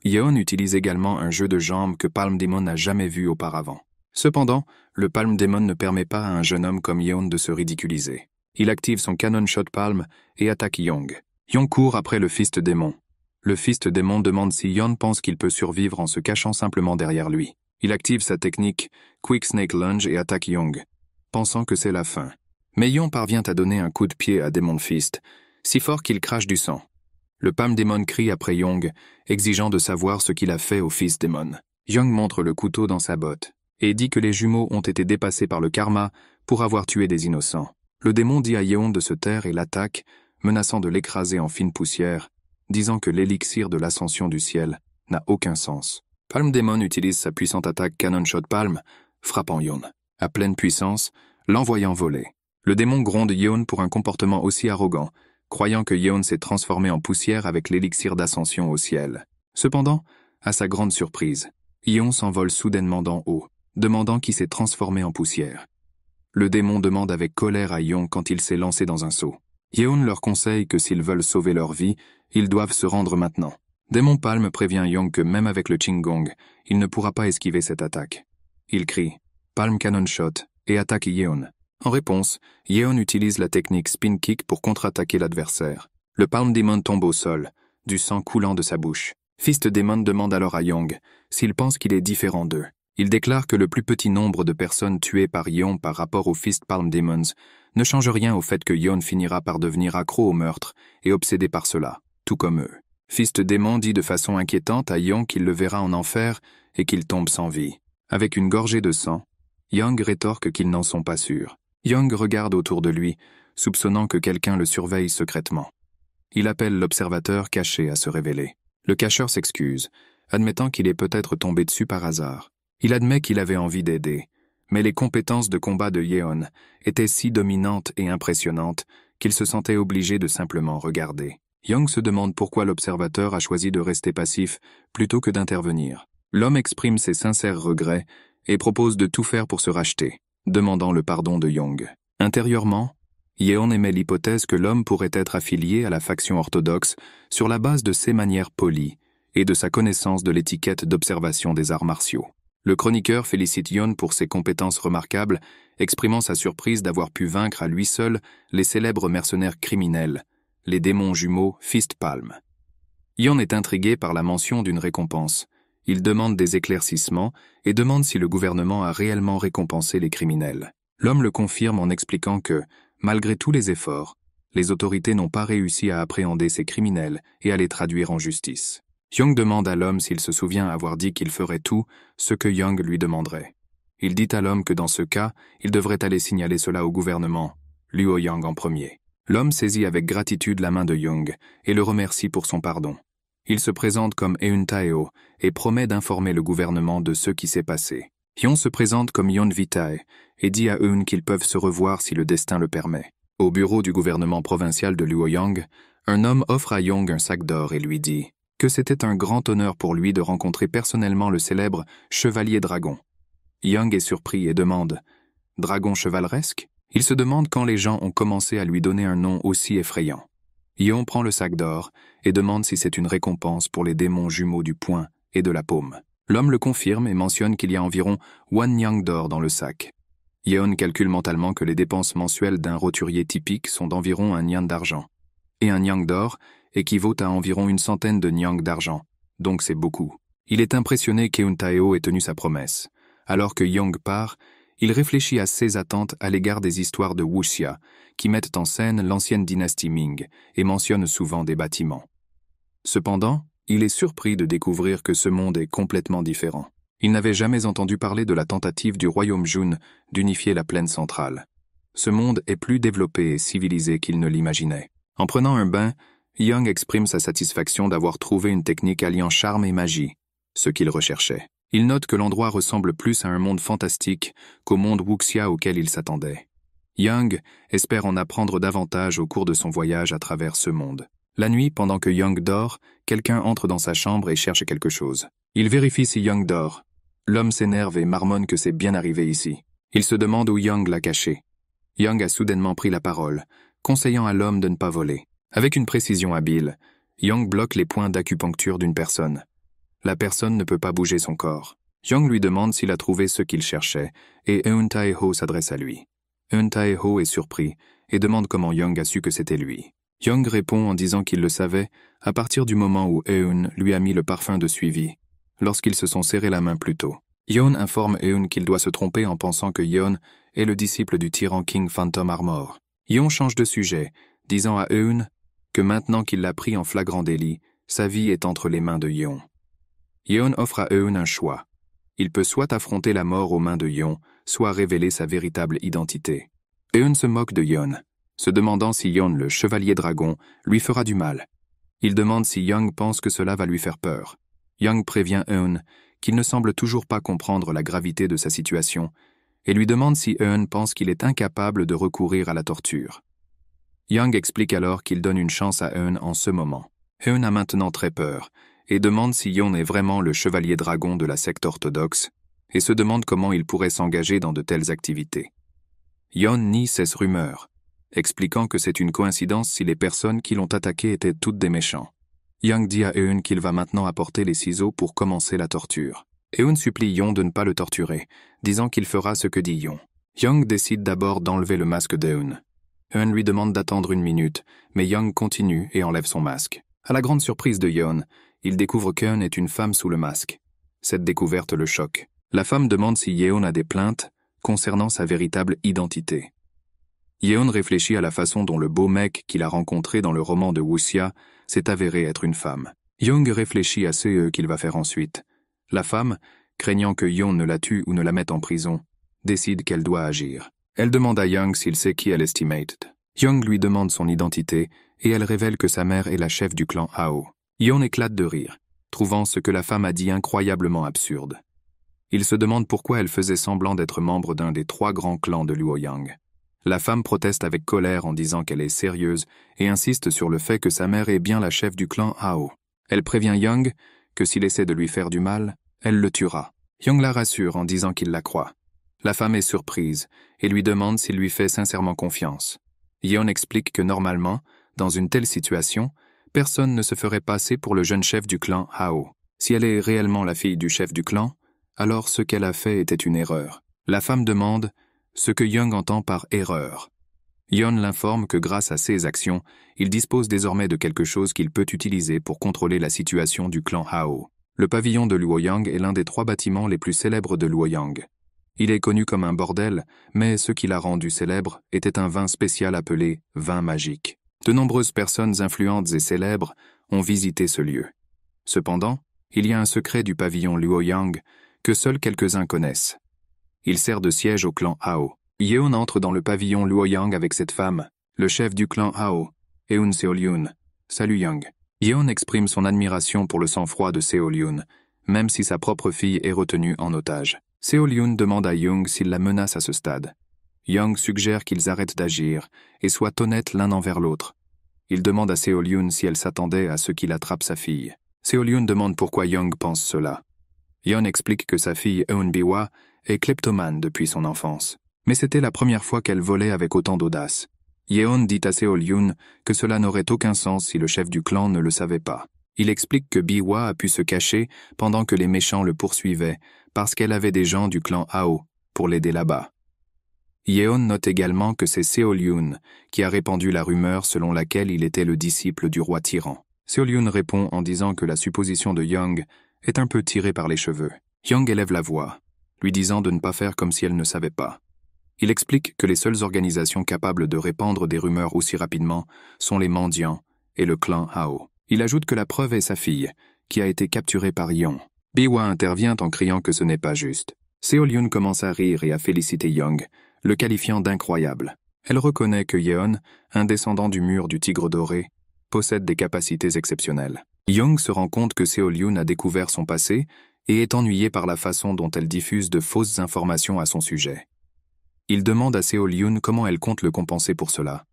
Yeon utilise également un jeu de jambes que Palm Demon n'a jamais vu auparavant. Cependant, le Palm Demon ne permet pas à un jeune homme comme Yeon de se ridiculiser. Il active son Cannon Shot Palm et attaque Young. Young court après le Fist Demon. Le Fist Demon demande si Yeon pense qu'il peut survivre en se cachant simplement derrière lui. Il active sa technique Quick Snake Lunge et attaque Young, pensant que c'est la fin. Mais Yeon parvient à donner un coup de pied à Demon Fist, si fort qu'il crache du sang. Le Palm Demon crie après Young, exigeant de savoir ce qu'il a fait au Fist Demon. Young montre le couteau dans sa botte. et dit que les jumeaux ont été dépassés par le karma pour avoir tué des innocents. Le démon dit à Yeon de se taire et l'attaque, menaçant de l'écraser en fine poussière, disant que l'élixir de l'ascension du ciel n'a aucun sens. Palm Demon utilise sa puissante attaque Cannon Shot Palm, frappant Yeon. À pleine puissance, l'envoyant voler. Le démon gronde Yeon pour un comportement aussi arrogant, croyant que Yeon s'est transformé en poussière avec l'élixir d'ascension au ciel. Cependant, à sa grande surprise, Yeon s'envole soudainement d'en haut, demandant qui s'est transformé en poussière. Le démon demande avec colère à Yeon quand il s'est lancé dans un saut. Yeon leur conseille que s'ils veulent sauver leur vie, ils doivent se rendre maintenant. Démon Palm prévient Yeon que même avec le Chingong, il ne pourra pas esquiver cette attaque. Il crie « Palm Cannon Shot » et attaque Yeon. En réponse, Yeon utilise la technique Spin Kick pour contre-attaquer l'adversaire. Le Palm Demon tombe au sol, du sang coulant de sa bouche. Fist Demon demande alors à Young s'il pense qu'il est différent d'eux. Il déclare que le plus petit nombre de personnes tuées par Yeon par rapport aux Fist Palm Demons ne change rien au fait que Yeon finira par devenir accro au meurtre et obsédé par cela, tout comme eux. Fist Demon dit de façon inquiétante à Yeon qu'il le verra en enfer et qu'il tombe sans vie. Avec une gorgée de sang, Young rétorque qu'ils n'en sont pas sûrs. Young regarde autour de lui, soupçonnant que quelqu'un le surveille secrètement. Il appelle l'observateur caché à se révéler. Le cacheur s'excuse, admettant qu'il est peut-être tombé dessus par hasard. Il admet qu'il avait envie d'aider, mais les compétences de combat de Yeon étaient si dominantes et impressionnantes qu'il se sentait obligé de simplement regarder. Young se demande pourquoi l'observateur a choisi de rester passif plutôt que d'intervenir. L'homme exprime ses sincères regrets et propose de tout faire pour se racheter, demandant le pardon de Young. Intérieurement, Yeon émet l'hypothèse que l'homme pourrait être affilié à la faction orthodoxe sur la base de ses manières polies et de sa connaissance de l'étiquette d'observation des arts martiaux. Le chroniqueur félicite Yeon pour ses compétences remarquables, exprimant sa surprise d'avoir pu vaincre à lui seul les célèbres mercenaires criminels, les démons jumeaux Fist Palm. Yeon est intrigué par la mention d'une récompense. Il demande des éclaircissements et demande si le gouvernement a réellement récompensé les criminels. L'homme le confirme en expliquant que, malgré tous les efforts, les autorités n'ont pas réussi à appréhender ces criminels et à les traduire en justice. Young demande à l'homme s'il se souvient avoir dit qu'il ferait tout ce que Young lui demanderait. Il dit à l'homme que dans ce cas, il devrait aller signaler cela au gouvernement, Luo Yang en premier. L'homme saisit avec gratitude la main de Young et le remercie pour son pardon. Il se présente comme Eun Taeo et promet d'informer le gouvernement de ce qui s'est passé. Yeon se présente comme Yeon Vitae et dit à Eun qu'ils peuvent se revoir si le destin le permet. Au bureau du gouvernement provincial de Luoyang, un homme offre à Young un sac d'or et lui dit que c'était un grand honneur pour lui de rencontrer personnellement le célèbre Chevalier Dragon. Young est surpris et demande « Dragon chevaleresque ?» Il se demande quand les gens ont commencé à lui donner un nom aussi effrayant. Yeon prend le sac d'or et demande si c'est une récompense pour les démons jumeaux du poing et de la paume. L'homme le confirme et mentionne qu'il y a environ 1 nyang d'or dans le sac. Yeon calcule mentalement que les dépenses mensuelles d'un roturier typique sont d'environ 1 nyang d'argent. Et 1 nyang d'or équivaut à environ 100 de nyang d'argent, donc c'est beaucoup. Il est impressionné qu'Eun Taeo ait tenu sa promesse. Alors que Young part, il réfléchit à ses attentes à l'égard des histoires de Wuxia, qui mettent en scène l'ancienne dynastie Ming et mentionnent souvent des bâtiments. Cependant, il est surpris de découvrir que ce monde est complètement différent. Il n'avait jamais entendu parler de la tentative du royaume Jun d'unifier la plaine centrale. Ce monde est plus développé et civilisé qu'il ne l'imaginait. En prenant un bain, Young exprime sa satisfaction d'avoir trouvé une technique alliant charme et magie, ce qu'il recherchait. Il note que l'endroit ressemble plus à un monde fantastique qu'au monde Wuxia auquel il s'attendait. Young espère en apprendre davantage au cours de son voyage à travers ce monde. La nuit, pendant que Young dort, quelqu'un entre dans sa chambre et cherche quelque chose. Il vérifie si Young dort. L'homme s'énerve et marmonne que c'est bien arrivé ici. Il se demande où Young l'a caché. Young a soudainement pris la parole, conseillant à l'homme de ne pas voler. Avec une précision habile, Young bloque les points d'acupuncture d'une personne. La personne ne peut pas bouger son corps. Young lui demande s'il a trouvé ce qu'il cherchait, et Eun Tae-ho s'adresse à lui. Eun Tae-ho est surpris et demande comment Young a su que c'était lui. Young répond en disant qu'il le savait à partir du moment où Eun lui a mis le parfum de suivi, lorsqu'ils se sont serré la main plus tôt. Yeon informe Eun qu'il doit se tromper en pensant que Yeon est le disciple du tyran King Phantom Armor. Yeon change de sujet, disant à Eun que maintenant qu'il l'a pris en flagrant délit, sa vie est entre les mains de Yeon. Yeon offre à Eun un choix. Il peut soit affronter la mort aux mains de Yeon, soit révéler sa véritable identité. Eun se moque de Yeon, se demandant si Yeon, le chevalier dragon, lui fera du mal. Il demande si Young pense que cela va lui faire peur. Young prévient Eun qu'il ne semble toujours pas comprendre la gravité de sa situation et lui demande si Eun pense qu'il est incapable de recourir à la torture. Young explique alors qu'il donne une chance à Eun en ce moment. Eun a maintenant très peur et demande si Yeon est vraiment le chevalier dragon de la secte orthodoxe et se demande comment il pourrait s'engager dans de telles activités. Yeon nie ces rumeurs, expliquant que c'est une coïncidence si les personnes qui l'ont attaqué étaient toutes des méchants. Young dit à Eun qu'il va maintenant apporter les ciseaux pour commencer la torture. Eun supplie Yeon de ne pas le torturer, disant qu'il fera ce que dit Yeon. Young décide d'abord d'enlever le masque d'Eun. Eun lui demande d'attendre 1 minute, mais Young continue et enlève son masque. À la grande surprise de Yeon, il découvre qu'Eun est une femme sous le masque. Cette découverte le choque. La femme demande si Yeon a des plaintes concernant sa véritable identité. Yeon réfléchit à la façon dont le beau mec qu'il a rencontré dans le roman de Wuxia s'est avéré être une femme. Young réfléchit à ce qu'il va faire ensuite. La femme, craignant que Yeon ne la tue ou ne la mette en prison, décide qu'elle doit agir. Elle demande à Young s'il sait qui est l'Estimated. Young lui demande son identité et elle révèle que sa mère est la chef du clan Hao. Yeon éclate de rire, trouvant ce que la femme a dit incroyablement absurde. Il se demande pourquoi elle faisait semblant d'être membre d'un des 3 grands clans de Luoyang. La femme proteste avec colère en disant qu'elle est sérieuse et insiste sur le fait que sa mère est bien la chef du clan Hao. Elle prévient Young que s'il essaie de lui faire du mal, elle le tuera. Young la rassure en disant qu'il la croit. La femme est surprise et lui demande s'il lui fait sincèrement confiance. Yeon explique que normalement, dans une telle situation, personne ne se ferait passer pour le jeune chef du clan Hao. Si elle est réellement la fille du chef du clan, alors ce qu'elle a fait était une erreur. La femme demande ce que Young entend par erreur. Yeon l'informe que grâce à ses actions, il dispose désormais de quelque chose qu'il peut utiliser pour contrôler la situation du clan Hao. Le pavillon de Luoyang est l'un des 3 bâtiments les plus célèbres de Luoyang. Il est connu comme un bordel, mais ce qui l'a rendu célèbre était un vin spécial appelé vin magique. De nombreuses personnes influentes et célèbres ont visité ce lieu. Cependant, il y a un secret du pavillon Luoyang que seuls quelques-uns connaissent. Il sert de siège au clan Hao. Yeon entre dans le pavillon Luoyang avec cette femme, le chef du clan Hao, Eun Seolyun. Salut Young. Yeon exprime son admiration pour le sang-froid de Seolyun, même si sa propre fille est retenue en otage. Seolyun demande à Young s'il la menace à ce stade. Young suggère qu'ils arrêtent d'agir et soient honnêtes l'un envers l'autre. Il demande à Seolyun si elle s'attendait à ce qu'il attrape sa fille. Seolyun demande pourquoi Young pense cela. Yeon explique que sa fille Eun Biwa est kleptomane depuis son enfance. Mais c'était la première fois qu'elle volait avec autant d'audace. Yeon dit à Seolyun que cela n'aurait aucun sens si le chef du clan ne le savait pas. Il explique que Biwa a pu se cacher pendant que les méchants le poursuivaient parce qu'elle avait des gens du clan Hao pour l'aider là-bas. Yeon note également que c'est Seolyun qui a répandu la rumeur selon laquelle il était le disciple du roi tyran. Seolyun répond en disant que la supposition de Young est un peu tirée par les cheveux. Young élève la voix, lui disant de ne pas faire comme si elle ne savait pas. Il explique que les seules organisations capables de répandre des rumeurs aussi rapidement sont les mendiants et le clan Hao. Il ajoute que la preuve est sa fille, qui a été capturée par Yeon. Biwa intervient en criant que ce n'est pas juste. Seolyun commence à rire et à féliciter Young, le qualifiant d'incroyable. Elle reconnaît que Yeon, un descendant du mur du tigre doré, possède des capacités exceptionnelles. Young se rend compte que Seolyun a découvert son passé et est ennuyé par la façon dont elle diffuse de fausses informations à son sujet. Il demande à Seolyun comment elle compte le compenser pour cela.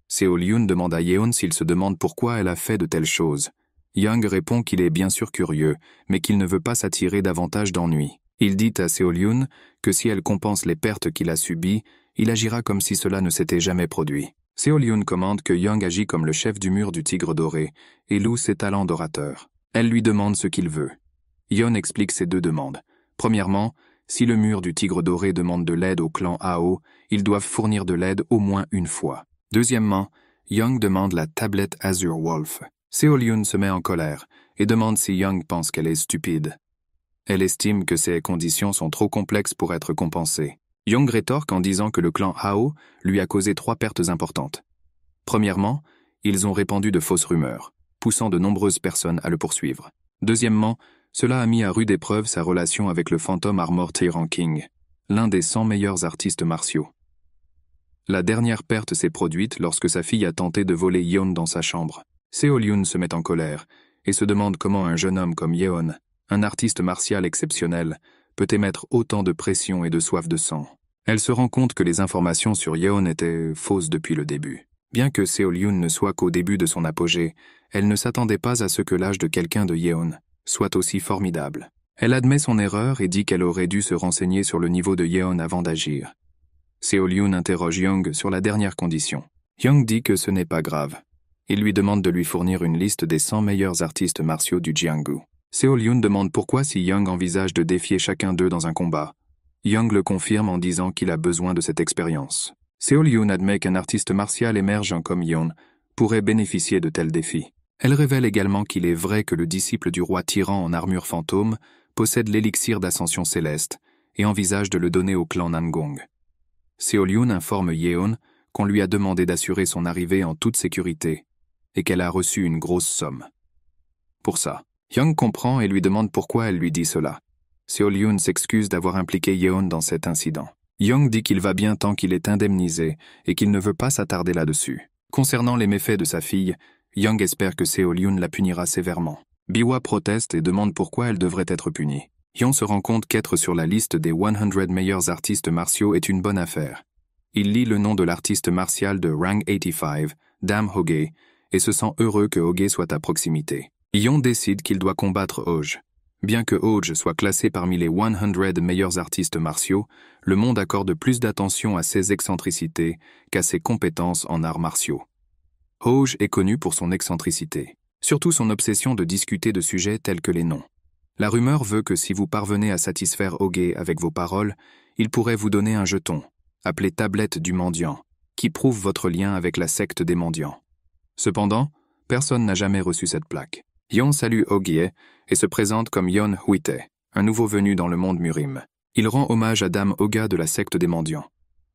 Seolyun demande à Yeon s'il se demande pourquoi elle a fait de telles choses. Young répond qu'il est bien sûr curieux, mais qu'il ne veut pas s'attirer davantage d'ennuis. Il dit à Seolyun que si elle compense les pertes qu'il a subies, il agira comme si cela ne s'était jamais produit. Seolyun commande que Young agit comme le chef du mur du tigre doré et loue ses talents d'orateur. Elle lui demande ce qu'il veut. Yeon explique ses 2 demandes. Premièrement, si le mur du tigre doré demande de l'aide au clan Hao, ils doivent fournir de l'aide au moins 1 fois. Deuxièmement, Young demande la tablette Azure Wolf. Seolyun se met en colère et demande si Young pense qu'elle est stupide. Elle estime que ces conditions sont trop complexes pour être compensées. Young rétorque en disant que le clan Hao lui a causé 3 pertes importantes. Premièrement, ils ont répandu de fausses rumeurs, poussant de nombreuses personnes à le poursuivre. Deuxièmement, Cela a mis à rude épreuve sa relation avec le fantôme Armor Taeran King, l'un des 100 meilleurs artistes martiaux. La dernière perte s'est produite lorsque sa fille a tenté de voler Yeon dans sa chambre. Seo-Lyun se met en colère et se demande comment un jeune homme comme Yeon, un artiste martial exceptionnel, peut émettre autant de pression et de soif de sang. Elle se rend compte que les informations sur Yeon étaient fausses depuis le début. Bien que Seo-Lyun ne soit qu'au début de son apogée, elle ne s'attendait pas à ce que l'âge de quelqu'un de Yeon soit aussi formidable. Elle admet son erreur et dit qu'elle aurait dû se renseigner sur le niveau de Yeon avant d'agir. Seo-Lyun interroge Young sur la dernière condition. Young dit que ce n'est pas grave. Il lui demande de lui fournir une liste des 100 meilleurs artistes martiaux du Jianggu. Seo-Lyun demande pourquoi si Young envisage de défier chacun d'eux dans un combat. Young le confirme en disant qu'il a besoin de cette expérience. Seo-Lyun admet qu'un artiste martial émergeant comme Yeon pourrait bénéficier de tels défis. Elle révèle également qu'il est vrai que le disciple du roi tyran en armure fantôme possède l'élixir d'ascension céleste et envisage de le donner au clan Nangong. Seo-Lyun informe Yeon qu'on lui a demandé d'assurer son arrivée en toute sécurité et qu'elle a reçu une grosse somme. Pour ça, Young comprend et lui demande pourquoi elle lui dit cela. Seo-Lyun s'excuse d'avoir impliqué Yeon dans cet incident. Young dit qu'il va bien tant qu'il est indemnisé et qu'il ne veut pas s'attarder là-dessus. Concernant les méfaits de sa fille, Young espère que Seo-Lyun la punira sévèrement. Biwa proteste et demande pourquoi elle devrait être punie. Young se rend compte qu'être sur la liste des 100 meilleurs artistes martiaux est une bonne affaire. Il lit le nom de l'artiste martial de Rang 85, Dame Hoge, et se sent heureux que Hoge soit à proximité. Young décide qu'il doit combattre Hoge. Bien que Hoge soit classé parmi les 100 meilleurs artistes martiaux, le monde accorde plus d'attention à ses excentricités qu'à ses compétences en arts martiaux. Hoge est connu pour son excentricité, surtout son obsession de discuter de sujets tels que les noms. La rumeur veut que si vous parvenez à satisfaire Hoge avec vos paroles, il pourrait vous donner un jeton, appelé tablette du mendiant, qui prouve votre lien avec la secte des mendiants. Cependant, personne n'a jamais reçu cette plaque. Yeon salue Hoge et se présente comme Yeon Huite, un nouveau venu dans le monde Murim. Il rend hommage à Dame Hoga de la secte des mendiants.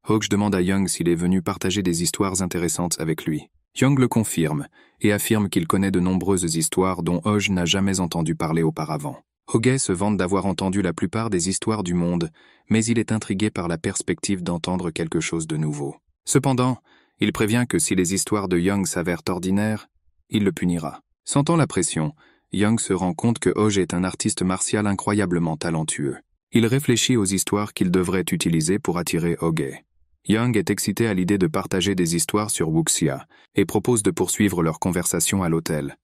Hoge demande à Young s'il est venu partager des histoires intéressantes avec lui. Young le confirme et affirme qu'il connaît de nombreuses histoires dont Hoge n'a jamais entendu parler auparavant. Hoge se vante d'avoir entendu la plupart des histoires du monde, mais il est intrigué par la perspective d'entendre quelque chose de nouveau. Cependant, il prévient que si les histoires de Young s'avèrent ordinaires, il le punira. Sentant la pression, Young se rend compte que Hoge est un artiste martial incroyablement talentueux. Il réfléchit aux histoires qu'il devrait utiliser pour attirer Hoge. Young est excité à l'idée de partager des histoires sur Wuxia et propose de poursuivre leur conversation à l'hôtel.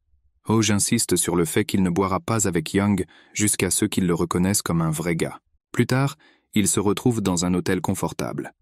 Hoge insiste sur le fait qu'il ne boira pas avec Young jusqu'à ce qu'il le reconnaisse comme un vrai gars. Plus tard, il se retrouve dans un hôtel confortable.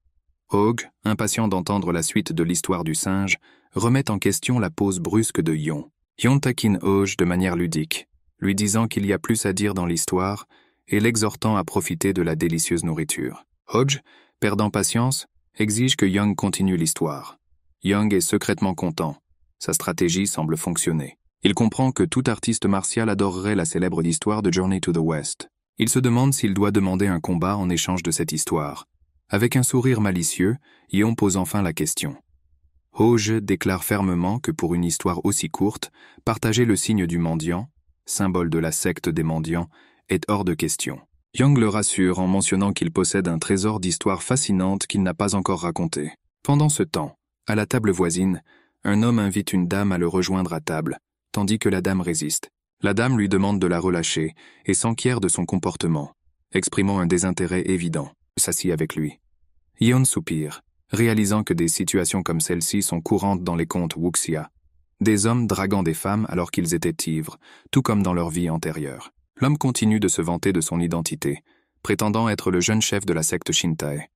Hoge, impatient d'entendre la suite de l'histoire du singe, remet en question la pose brusque de Yeon. Yeon taquine Hoge de manière ludique, lui disant qu'il y a plus à dire dans l'histoire et l'exhortant à profiter de la délicieuse nourriture. Hoge, perdant patience, exige que Young continue l'histoire. Young est secrètement content. Sa stratégie semble fonctionner. Il comprend que tout artiste martial adorerait la célèbre histoire de Journey to the West. Il se demande s'il doit demander un combat en échange de cette histoire. Avec un sourire malicieux, Yeon pose enfin la question. Hoge déclare fermement que pour une histoire aussi courte, partager le signe du mendiant, symbole de la secte des mendiants, est hors de question. Young le rassure en mentionnant qu'il possède un trésor d'histoires fascinantes qu'il n'a pas encore racontées. Pendant ce temps, à la table voisine, un homme invite une dame à le rejoindre à table, tandis que la dame résiste. La dame lui demande de la relâcher et s'enquiert de son comportement, exprimant un désintérêt évident. S'assit avec lui. Yeon soupire, réalisant que des situations comme celle-ci sont courantes dans les contes Wuxia. Des hommes draguant des femmes alors qu'ils étaient ivres, tout comme dans leur vie antérieure. L'homme continue de se vanter de son identité, prétendant être le jeune chef de la secte Shintae.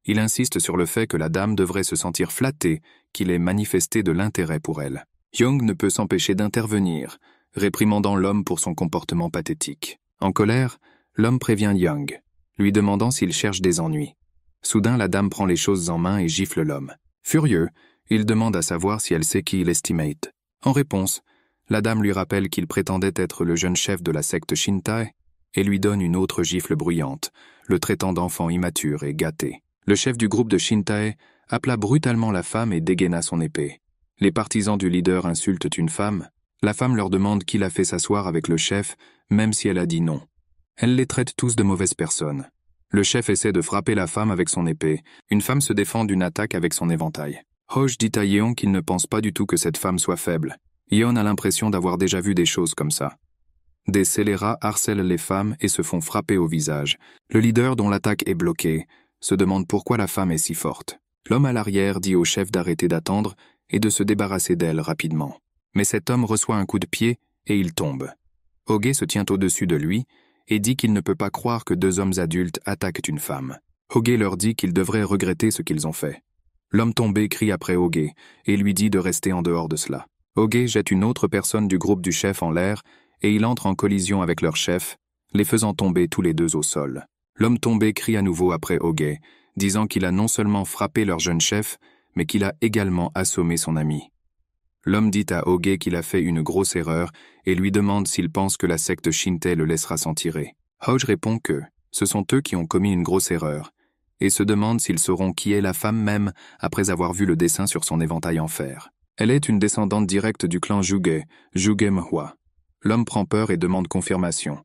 Il insiste sur le fait que la dame devrait se sentir flattée qu'il ait manifesté de l'intérêt pour elle. Young ne peut s'empêcher d'intervenir, réprimandant l'homme pour son comportement pathétique. En colère, l'homme prévient Young, lui demandant s'il cherche des ennuis. Soudain, la dame prend les choses en main et gifle l'homme. Furieux, il demande à savoir si elle sait qui il estimate. En réponse, la dame lui rappelle qu'il prétendait être le jeune chef de la secte Shintae et lui donne une autre gifle bruyante, le traitant d'enfant immature et gâté. Le chef du groupe de Shintae appela brutalement la femme et dégaina son épée. Les partisans du leader insultent une femme, La femme leur demande qui l'a fait s'asseoir avec le chef, même si elle a dit non. Elle les traite tous de mauvaises personnes. Le chef essaie de frapper la femme avec son épée. Une femme se défend d'une attaque avec son éventail. Hoj dit à Yeon qu'il ne pense pas du tout que cette femme soit faible. Yeon a l'impression d'avoir déjà vu des choses comme ça. Des scélérats harcèlent les femmes et se font frapper au visage. Le leader, dont l'attaque est bloquée, se demande pourquoi la femme est si forte. L'homme à l'arrière dit au chef d'arrêter d'attendre et de se débarrasser d'elle rapidement. Mais cet homme reçoit un coup de pied et il tombe. Hoge se tient au-dessus de lui et dit qu'il ne peut pas croire que 2 hommes adultes attaquent une femme. Hoge leur dit qu'ils devraient regretter ce qu'ils ont fait. L'homme tombé crie après Hoge et lui dit de rester en dehors de cela. Hoge jette une autre personne du groupe du chef en l'air et il entre en collision avec leur chef, les faisant tomber tous les 2 au sol. L'homme tombé crie à nouveau après Hoge, disant qu'il a non seulement frappé leur jeune chef, mais qu'il a également assommé son ami. L'homme dit à Hoge qu'il a fait une grosse erreur et lui demande s'il pense que la secte Shintae le laissera s'en tirer. Hoj répond que ce sont eux qui ont commis une grosse erreur et se demande s'ils sauront qui est la femme même après avoir vu le dessin sur son éventail en fer. Elle est une descendante directe du clan Juge, Juge Mhwa. L'homme prend peur et demande confirmation.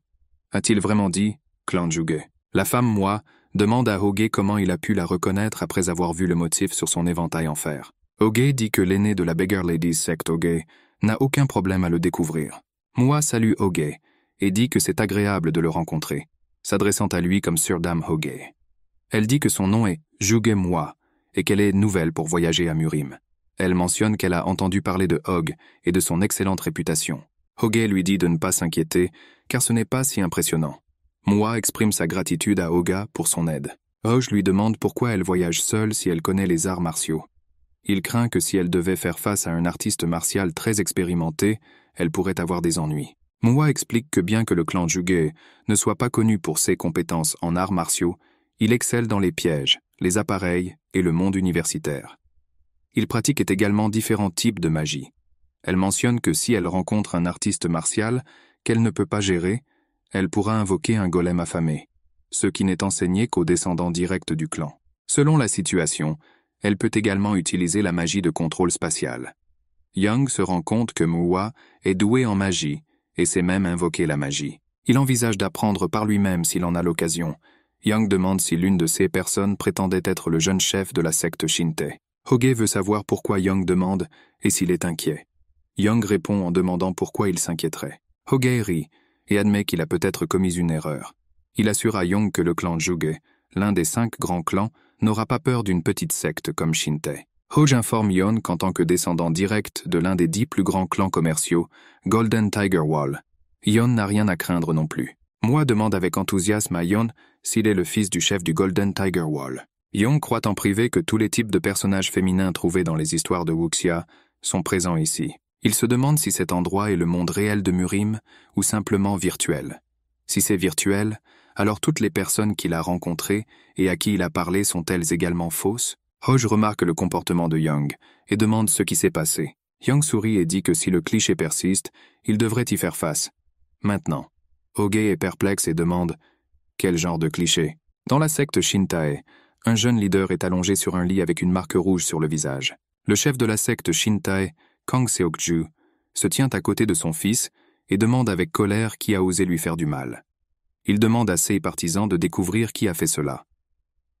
A-t-il vraiment dit « clan Juge » ? La femme Mhwa demande à Hoge comment il a pu la reconnaître après avoir vu le motif sur son éventail en fer. Hoge dit que l'aîné de la Beggar Ladies secte Hoge n'a aucun problème à le découvrir. Mhwa salue Hoge et dit que c'est agréable de le rencontrer, s'adressant à lui comme Sir Dame Hoge. Elle dit que son nom est Juge Mhwa et qu'elle est nouvelle pour voyager à Murim. Elle mentionne qu'elle a entendu parler de Hog et de son excellente réputation. Hoge lui dit de ne pas s'inquiéter, car ce n'est pas si impressionnant. Mhwa exprime sa gratitude à Hoga pour son aide. Hoj lui demande pourquoi elle voyage seule si elle connaît les arts martiaux. Il craint que si elle devait faire face à un artiste martial très expérimenté, elle pourrait avoir des ennuis. Mhwa explique que bien que le clan Juge ne soit pas connu pour ses compétences en arts martiaux, il excelle dans les pièges, les appareils et le monde universitaire. Il pratique également différents types de magie. Elle mentionne que si elle rencontre un artiste martial qu'elle ne peut pas gérer, elle pourra invoquer un golem affamé, ce qui n'est enseigné qu'aux descendants directs du clan. Selon la situation, elle peut également utiliser la magie de contrôle spatial. Young se rend compte que Mhwa est doué en magie et sait même invoquer la magie. Il envisage d'apprendre par lui-même s'il en a l'occasion. Young demande si l'une de ces personnes prétendait être le jeune chef de la secte Shintae. Hoge veut savoir pourquoi Young demande et s'il est inquiet. Young répond en demandant pourquoi il s'inquiéterait. Hoge rit et admet qu'il a peut-être commis une erreur. Il assure à Young que le clan Juge, l'un des 5 grands clans, n'aura pas peur d'une petite secte comme Shintae. Hoj informe Yeon qu'en tant que descendant direct de l'un des 10 plus grands clans commerciaux, Golden Tiger Wall, Yeon n'a rien à craindre non plus. Mhwa demande avec enthousiasme à Yeon s'il est le fils du chef du Golden Tiger Wall. Yeon croit en privé que tous les types de personnages féminins trouvés dans les histoires de Wuxia sont présents ici. Il se demande si cet endroit est le monde réel de Murim ou simplement virtuel. Si c'est virtuel, alors toutes les personnes qu'il a rencontrées et à qui il a parlé sont-elles également fausses? Hoj remarque le comportement de Young et demande ce qui s'est passé. Young sourit et dit que si le cliché persiste, il devrait y faire face. Maintenant, Hoge est perplexe et demande « Quel genre de cliché ?» Dans la secte Shintae, un jeune leader est allongé sur un lit avec une marque rouge sur le visage. Le chef de la secte Shintae, Kang Seok-ju, se tient à côté de son fils et demande avec colère qui a osé lui faire du mal. Il demande à ses partisans de découvrir qui a fait cela.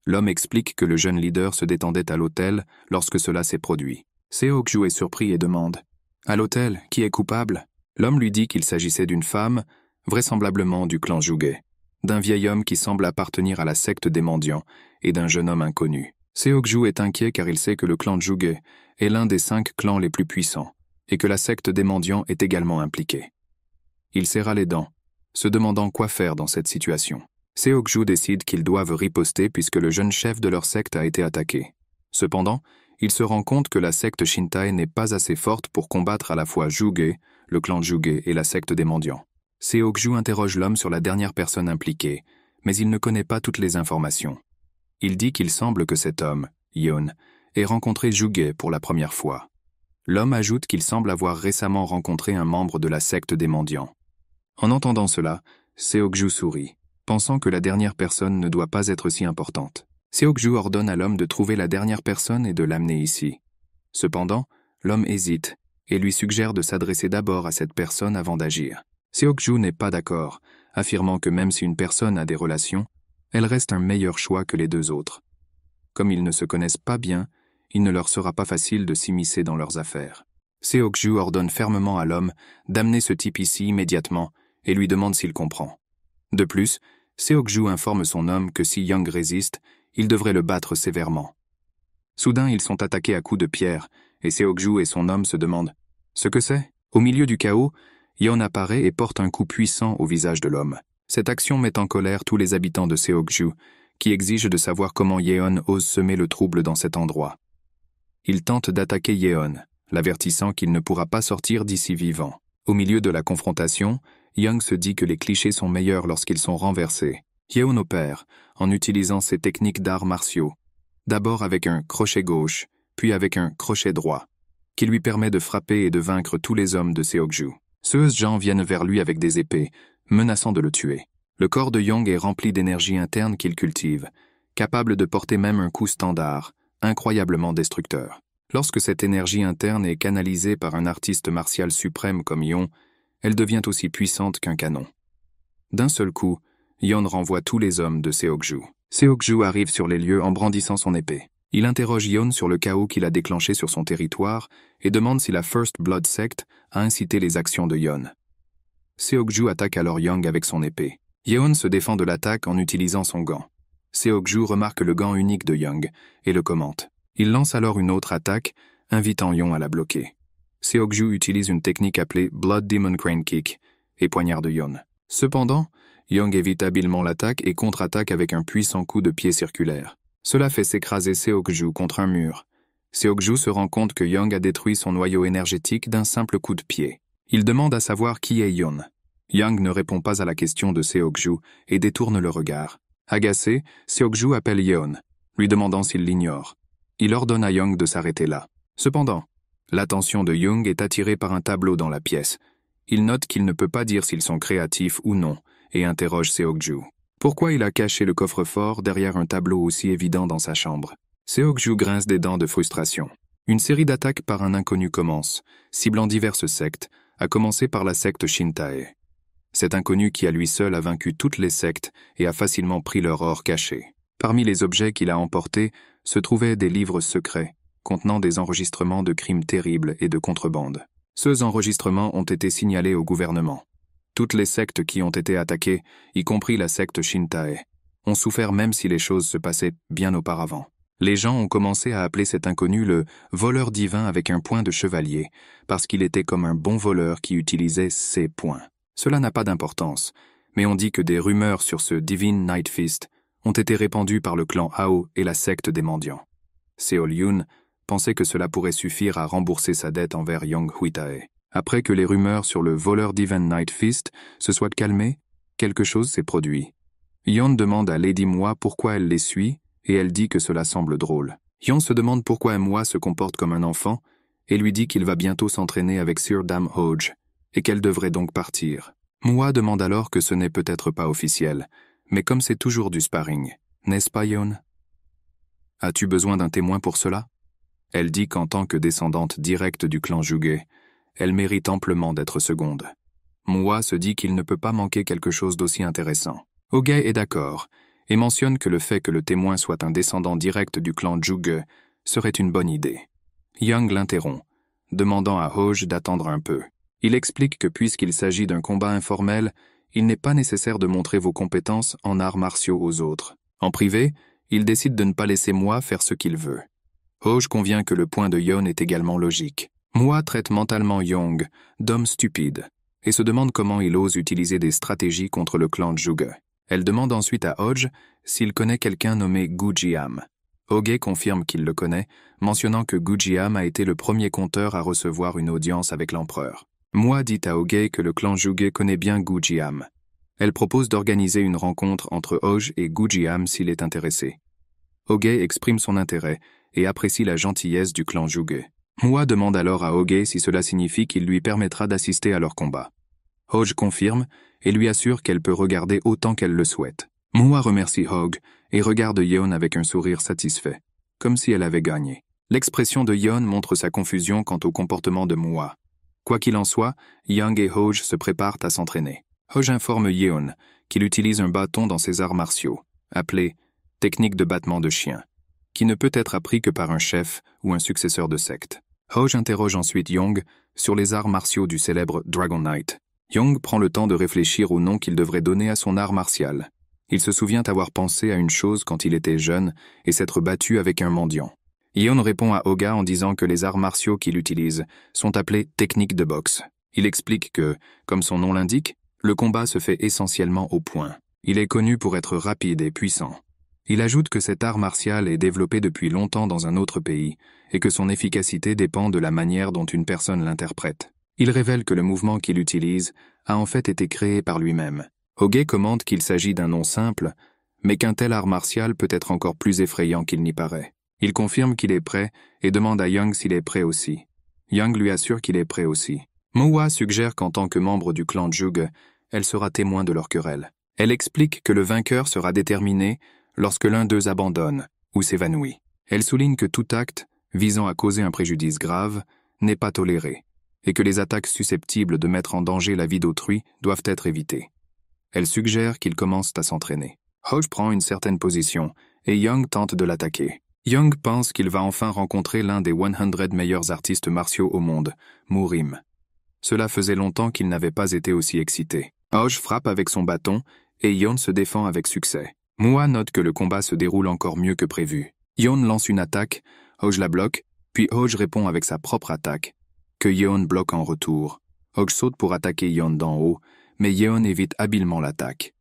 L'homme explique que le jeune leader se détendait à l'hôtel lorsque cela s'est produit. Seok-ju est surpris et demande « À l'hôtel, qui est coupable ?» L'homme lui dit qu'il s'agissait d'une femme, vraisemblablement du clan Juge, d'un vieil homme qui semble appartenir à la secte des mendiants et d'un jeune homme inconnu. Seok-ju est inquiet car il sait que le clan Juge est l'un des 5 clans les plus puissants et que la secte des mendiants est également impliquée. Il serra les dents, se demandant quoi faire dans cette situation. Seok-ju décide qu'ils doivent riposter puisque le jeune chef de leur secte a été attaqué. Cependant, il se rend compte que la secte Shintae n'est pas assez forte pour combattre à la fois Juge, le clan Juge et la secte des mendiants. Seok-ju interroge l'homme sur la dernière personne impliquée, mais il ne connaît pas toutes les informations. Il dit qu'il semble que cet homme, Yeon, ait rencontré Juge pour la première fois. L'homme ajoute qu'il semble avoir récemment rencontré un membre de la secte des mendiants. En entendant cela, Seok-ju sourit, pensant que la dernière personne ne doit pas être si importante. Seok-ju ordonne à l'homme de trouver la dernière personne et de l'amener ici. Cependant, l'homme hésite et lui suggère de s'adresser d'abord à cette personne avant d'agir. Seokju n'est pas d'accord, affirmant que même si une personne a des relations, elle reste un meilleur choix que les deux autres. Comme ils ne se connaissent pas bien, il ne leur sera pas facile de s'immiscer dans leurs affaires. Seokju ordonne fermement à l'homme d'amener ce type ici immédiatement et lui demande s'il comprend. De plus, Seokju informe son homme que si Young résiste, il devrait le battre sévèrement. Soudain, ils sont attaqués à coups de pierre, et Seokju et son homme se demandent « Ce que c'est ?» Au milieu du chaos, Yeon apparaît et porte un coup puissant au visage de l'homme. Cette action met en colère tous les habitants de Seokju, qui exigent de savoir comment Yeon ose semer le trouble dans cet endroit. Il tente d'attaquer Yeon, l'avertissant qu'il ne pourra pas sortir d'ici vivant. Au milieu de la confrontation, Young se dit que les clichés sont meilleurs lorsqu'ils sont renversés. Yeon opère, en utilisant ses techniques d'arts martiaux, d'abord avec un crochet gauche, puis avec un crochet droit, qui lui permet de frapper et de vaincre tous les hommes de Seokju. Ces gens viennent vers lui avec des épées, menaçant de le tuer. Le corps de Young est rempli d'énergie interne qu'il cultive, capable de porter même un coup standard, incroyablement destructeur. Lorsque cette énergie interne est canalisée par un artiste martial suprême comme Yeon, elle devient aussi puissante qu'un canon. D'un seul coup, Yeon renvoie tous les hommes de Seokju. Seokju arrive sur les lieux en brandissant son épée. Il interroge Yeon sur le chaos qu'il a déclenché sur son territoire et demande si la First Blood Sect a incité les actions de Yeon. Seokju attaque alors Young avec son épée. Yeon se défend de l'attaque en utilisant son gant. Seokju remarque le gant unique de Young et le commente. Il lance alors une autre attaque, invitant Yeon à la bloquer. Seokju utilise une technique appelée Blood Demon Crane Kick et poignarde Yeon. Cependant, Young évite habilement l'attaque et contre-attaque avec un puissant coup de pied circulaire. Cela fait s'écraser Seokju contre un mur. Seokju se rend compte que Young a détruit son noyau énergétique d'un simple coup de pied. Il demande à savoir qui est Yeon. Young ne répond pas à la question de Seokju et détourne le regard. Agacé, Seokju appelle Yeon, lui demandant s'il l'ignore. Il ordonne à Young de s'arrêter là. Cependant, l'attention de Young est attirée par un tableau dans la pièce. Il note qu'il ne peut pas dire s'ils sont créatifs ou non et interroge Seokju. Pourquoi il a caché le coffre-fort derrière un tableau aussi évident dans sa chambre? Seokju grince des dents de frustration. Une série d'attaques par un inconnu commence, ciblant diverses sectes, à commencer par la secte Shintae. Cet inconnu qui à lui seul a vaincu toutes les sectes et a facilement pris leur or caché. Parmi les objets qu'il a emportés se trouvaient des livres secrets, contenant des enregistrements de crimes terribles et de contrebande. Ces enregistrements ont été signalés au gouvernement. Toutes les sectes qui ont été attaquées, y compris la secte Shintae, ont souffert même si les choses se passaient bien auparavant. Les gens ont commencé à appeler cet inconnu le « voleur divin avec un point de chevalier », parce qu'il était comme un bon voleur qui utilisait ses points. Cela n'a pas d'importance, mais on dit que des rumeurs sur ce Divine Night Fist ont été répandues par le clan Hao et la secte des mendiants. Seol-yoon pensait que cela pourrait suffire à rembourser sa dette envers Young Huitae. Après que les rumeurs sur le voleur Divine Night Fist se soient calmées, quelque chose s'est produit. Yeon demande à Lady Moi pourquoi elle les suit, et elle dit que cela semble drôle. Yeon se demande pourquoi Moi se comporte comme un enfant, et lui dit qu'il va bientôt s'entraîner avec Sir Dam Hoge, et qu'elle devrait donc partir. Moi demande alors que ce n'est peut-être pas officiel, mais comme c'est toujours du sparring, n'est-ce pas Yeon? As-tu besoin d'un témoin pour cela? Elle dit qu'en tant que descendante directe du clan Juge, elle mérite amplement d'être seconde. Moi se dit qu'il ne peut pas manquer quelque chose d'aussi intéressant. Hoge est d'accord, et mentionne que le fait que le témoin soit un descendant direct du clan Juge serait une bonne idée. Young l'interrompt, demandant à Hoge d'attendre un peu. Il explique que puisqu'il s'agit d'un combat informel, il n'est pas nécessaire de montrer vos compétences en arts martiaux aux autres. En privé, il décide de ne pas laisser Moi faire ce qu'il veut. Hoge convient que le point de Yeon est également logique. Moi traite mentalement Young d'homme stupide et se demande comment il ose utiliser des stratégies contre le clan Juge. Elle demande ensuite à Hoge s'il connaît quelqu'un nommé Gu Jiam. Hoge confirme qu'il le connaît, mentionnant que Gu Jiam a été le premier conteur à recevoir une audience avec l'empereur. Moi dit à Hoge que le clan Juge connaît bien Gu Jiam. Elle propose d'organiser une rencontre entre Hoge et Gu Jiam s'il est intéressé. Hoge exprime son intérêt et apprécie la gentillesse du clan Juge. Moi demande alors à Hoge si cela signifie qu'il lui permettra d'assister à leur combat. Hoge confirme et lui assure qu'elle peut regarder autant qu'elle le souhaite. Moi remercie Hoge et regarde Yeon avec un sourire satisfait, comme si elle avait gagné. L'expression de Yeon montre sa confusion quant au comportement de Mua. Quoi qu'il en soit, Young et Hoj se préparent à s'entraîner. Hoj informe Yeon qu'il utilise un bâton dans ses arts martiaux, appelé « technique de battement de chien », qui ne peut être appris que par un chef ou un successeur de secte. Hoj interroge ensuite Young sur les arts martiaux du célèbre Dragon Knight. Young prend le temps de réfléchir au nom qu'il devrait donner à son art martial. Il se souvient avoir pensé à une chose quand il était jeune et s'être battu avec un mendiant. Yeon répond à Hoga en disant que les arts martiaux qu'il utilise sont appelés techniques de boxe. Il explique que, comme son nom l'indique, le combat se fait essentiellement au poing. Il est connu pour être rapide et puissant. Il ajoute que cet art martial est développé depuis longtemps dans un autre pays et que son efficacité dépend de la manière dont une personne l'interprète. Il révèle que le mouvement qu'il utilise a en fait été créé par lui-même. Hoge commente qu'il s'agit d'un nom simple, mais qu'un tel art martial peut être encore plus effrayant qu'il n'y paraît. Il confirme qu'il est prêt et demande à Young s'il est prêt aussi. Young lui assure qu'il est prêt aussi. Mua suggère qu'en tant que membre du clan Jug, elle sera témoin de leur querelle. Elle explique que le vainqueur sera déterminé lorsque l'un d'eux abandonne ou s'évanouit. Elle souligne que tout acte visant à causer un préjudice grave n'est pas toléré et que les attaques susceptibles de mettre en danger la vie d'autrui doivent être évitées. Elle suggère qu'ils commencent à s'entraîner. Hoj prend une certaine position et Young tente de l'attaquer. Young pense qu'il va enfin rencontrer l'un des 100 meilleurs artistes martiaux au monde, Murim. Cela faisait longtemps qu'il n'avait pas été aussi excité. Hoj frappe avec son bâton et Yeon se défend avec succès. Mua note que le combat se déroule encore mieux que prévu. Yeon lance une attaque, Hoj la bloque, puis Hoj répond avec sa propre attaque, que Yeon bloque en retour. Hoj saute pour attaquer Yeon d'en haut, mais Yeon évite habilement l'attaque.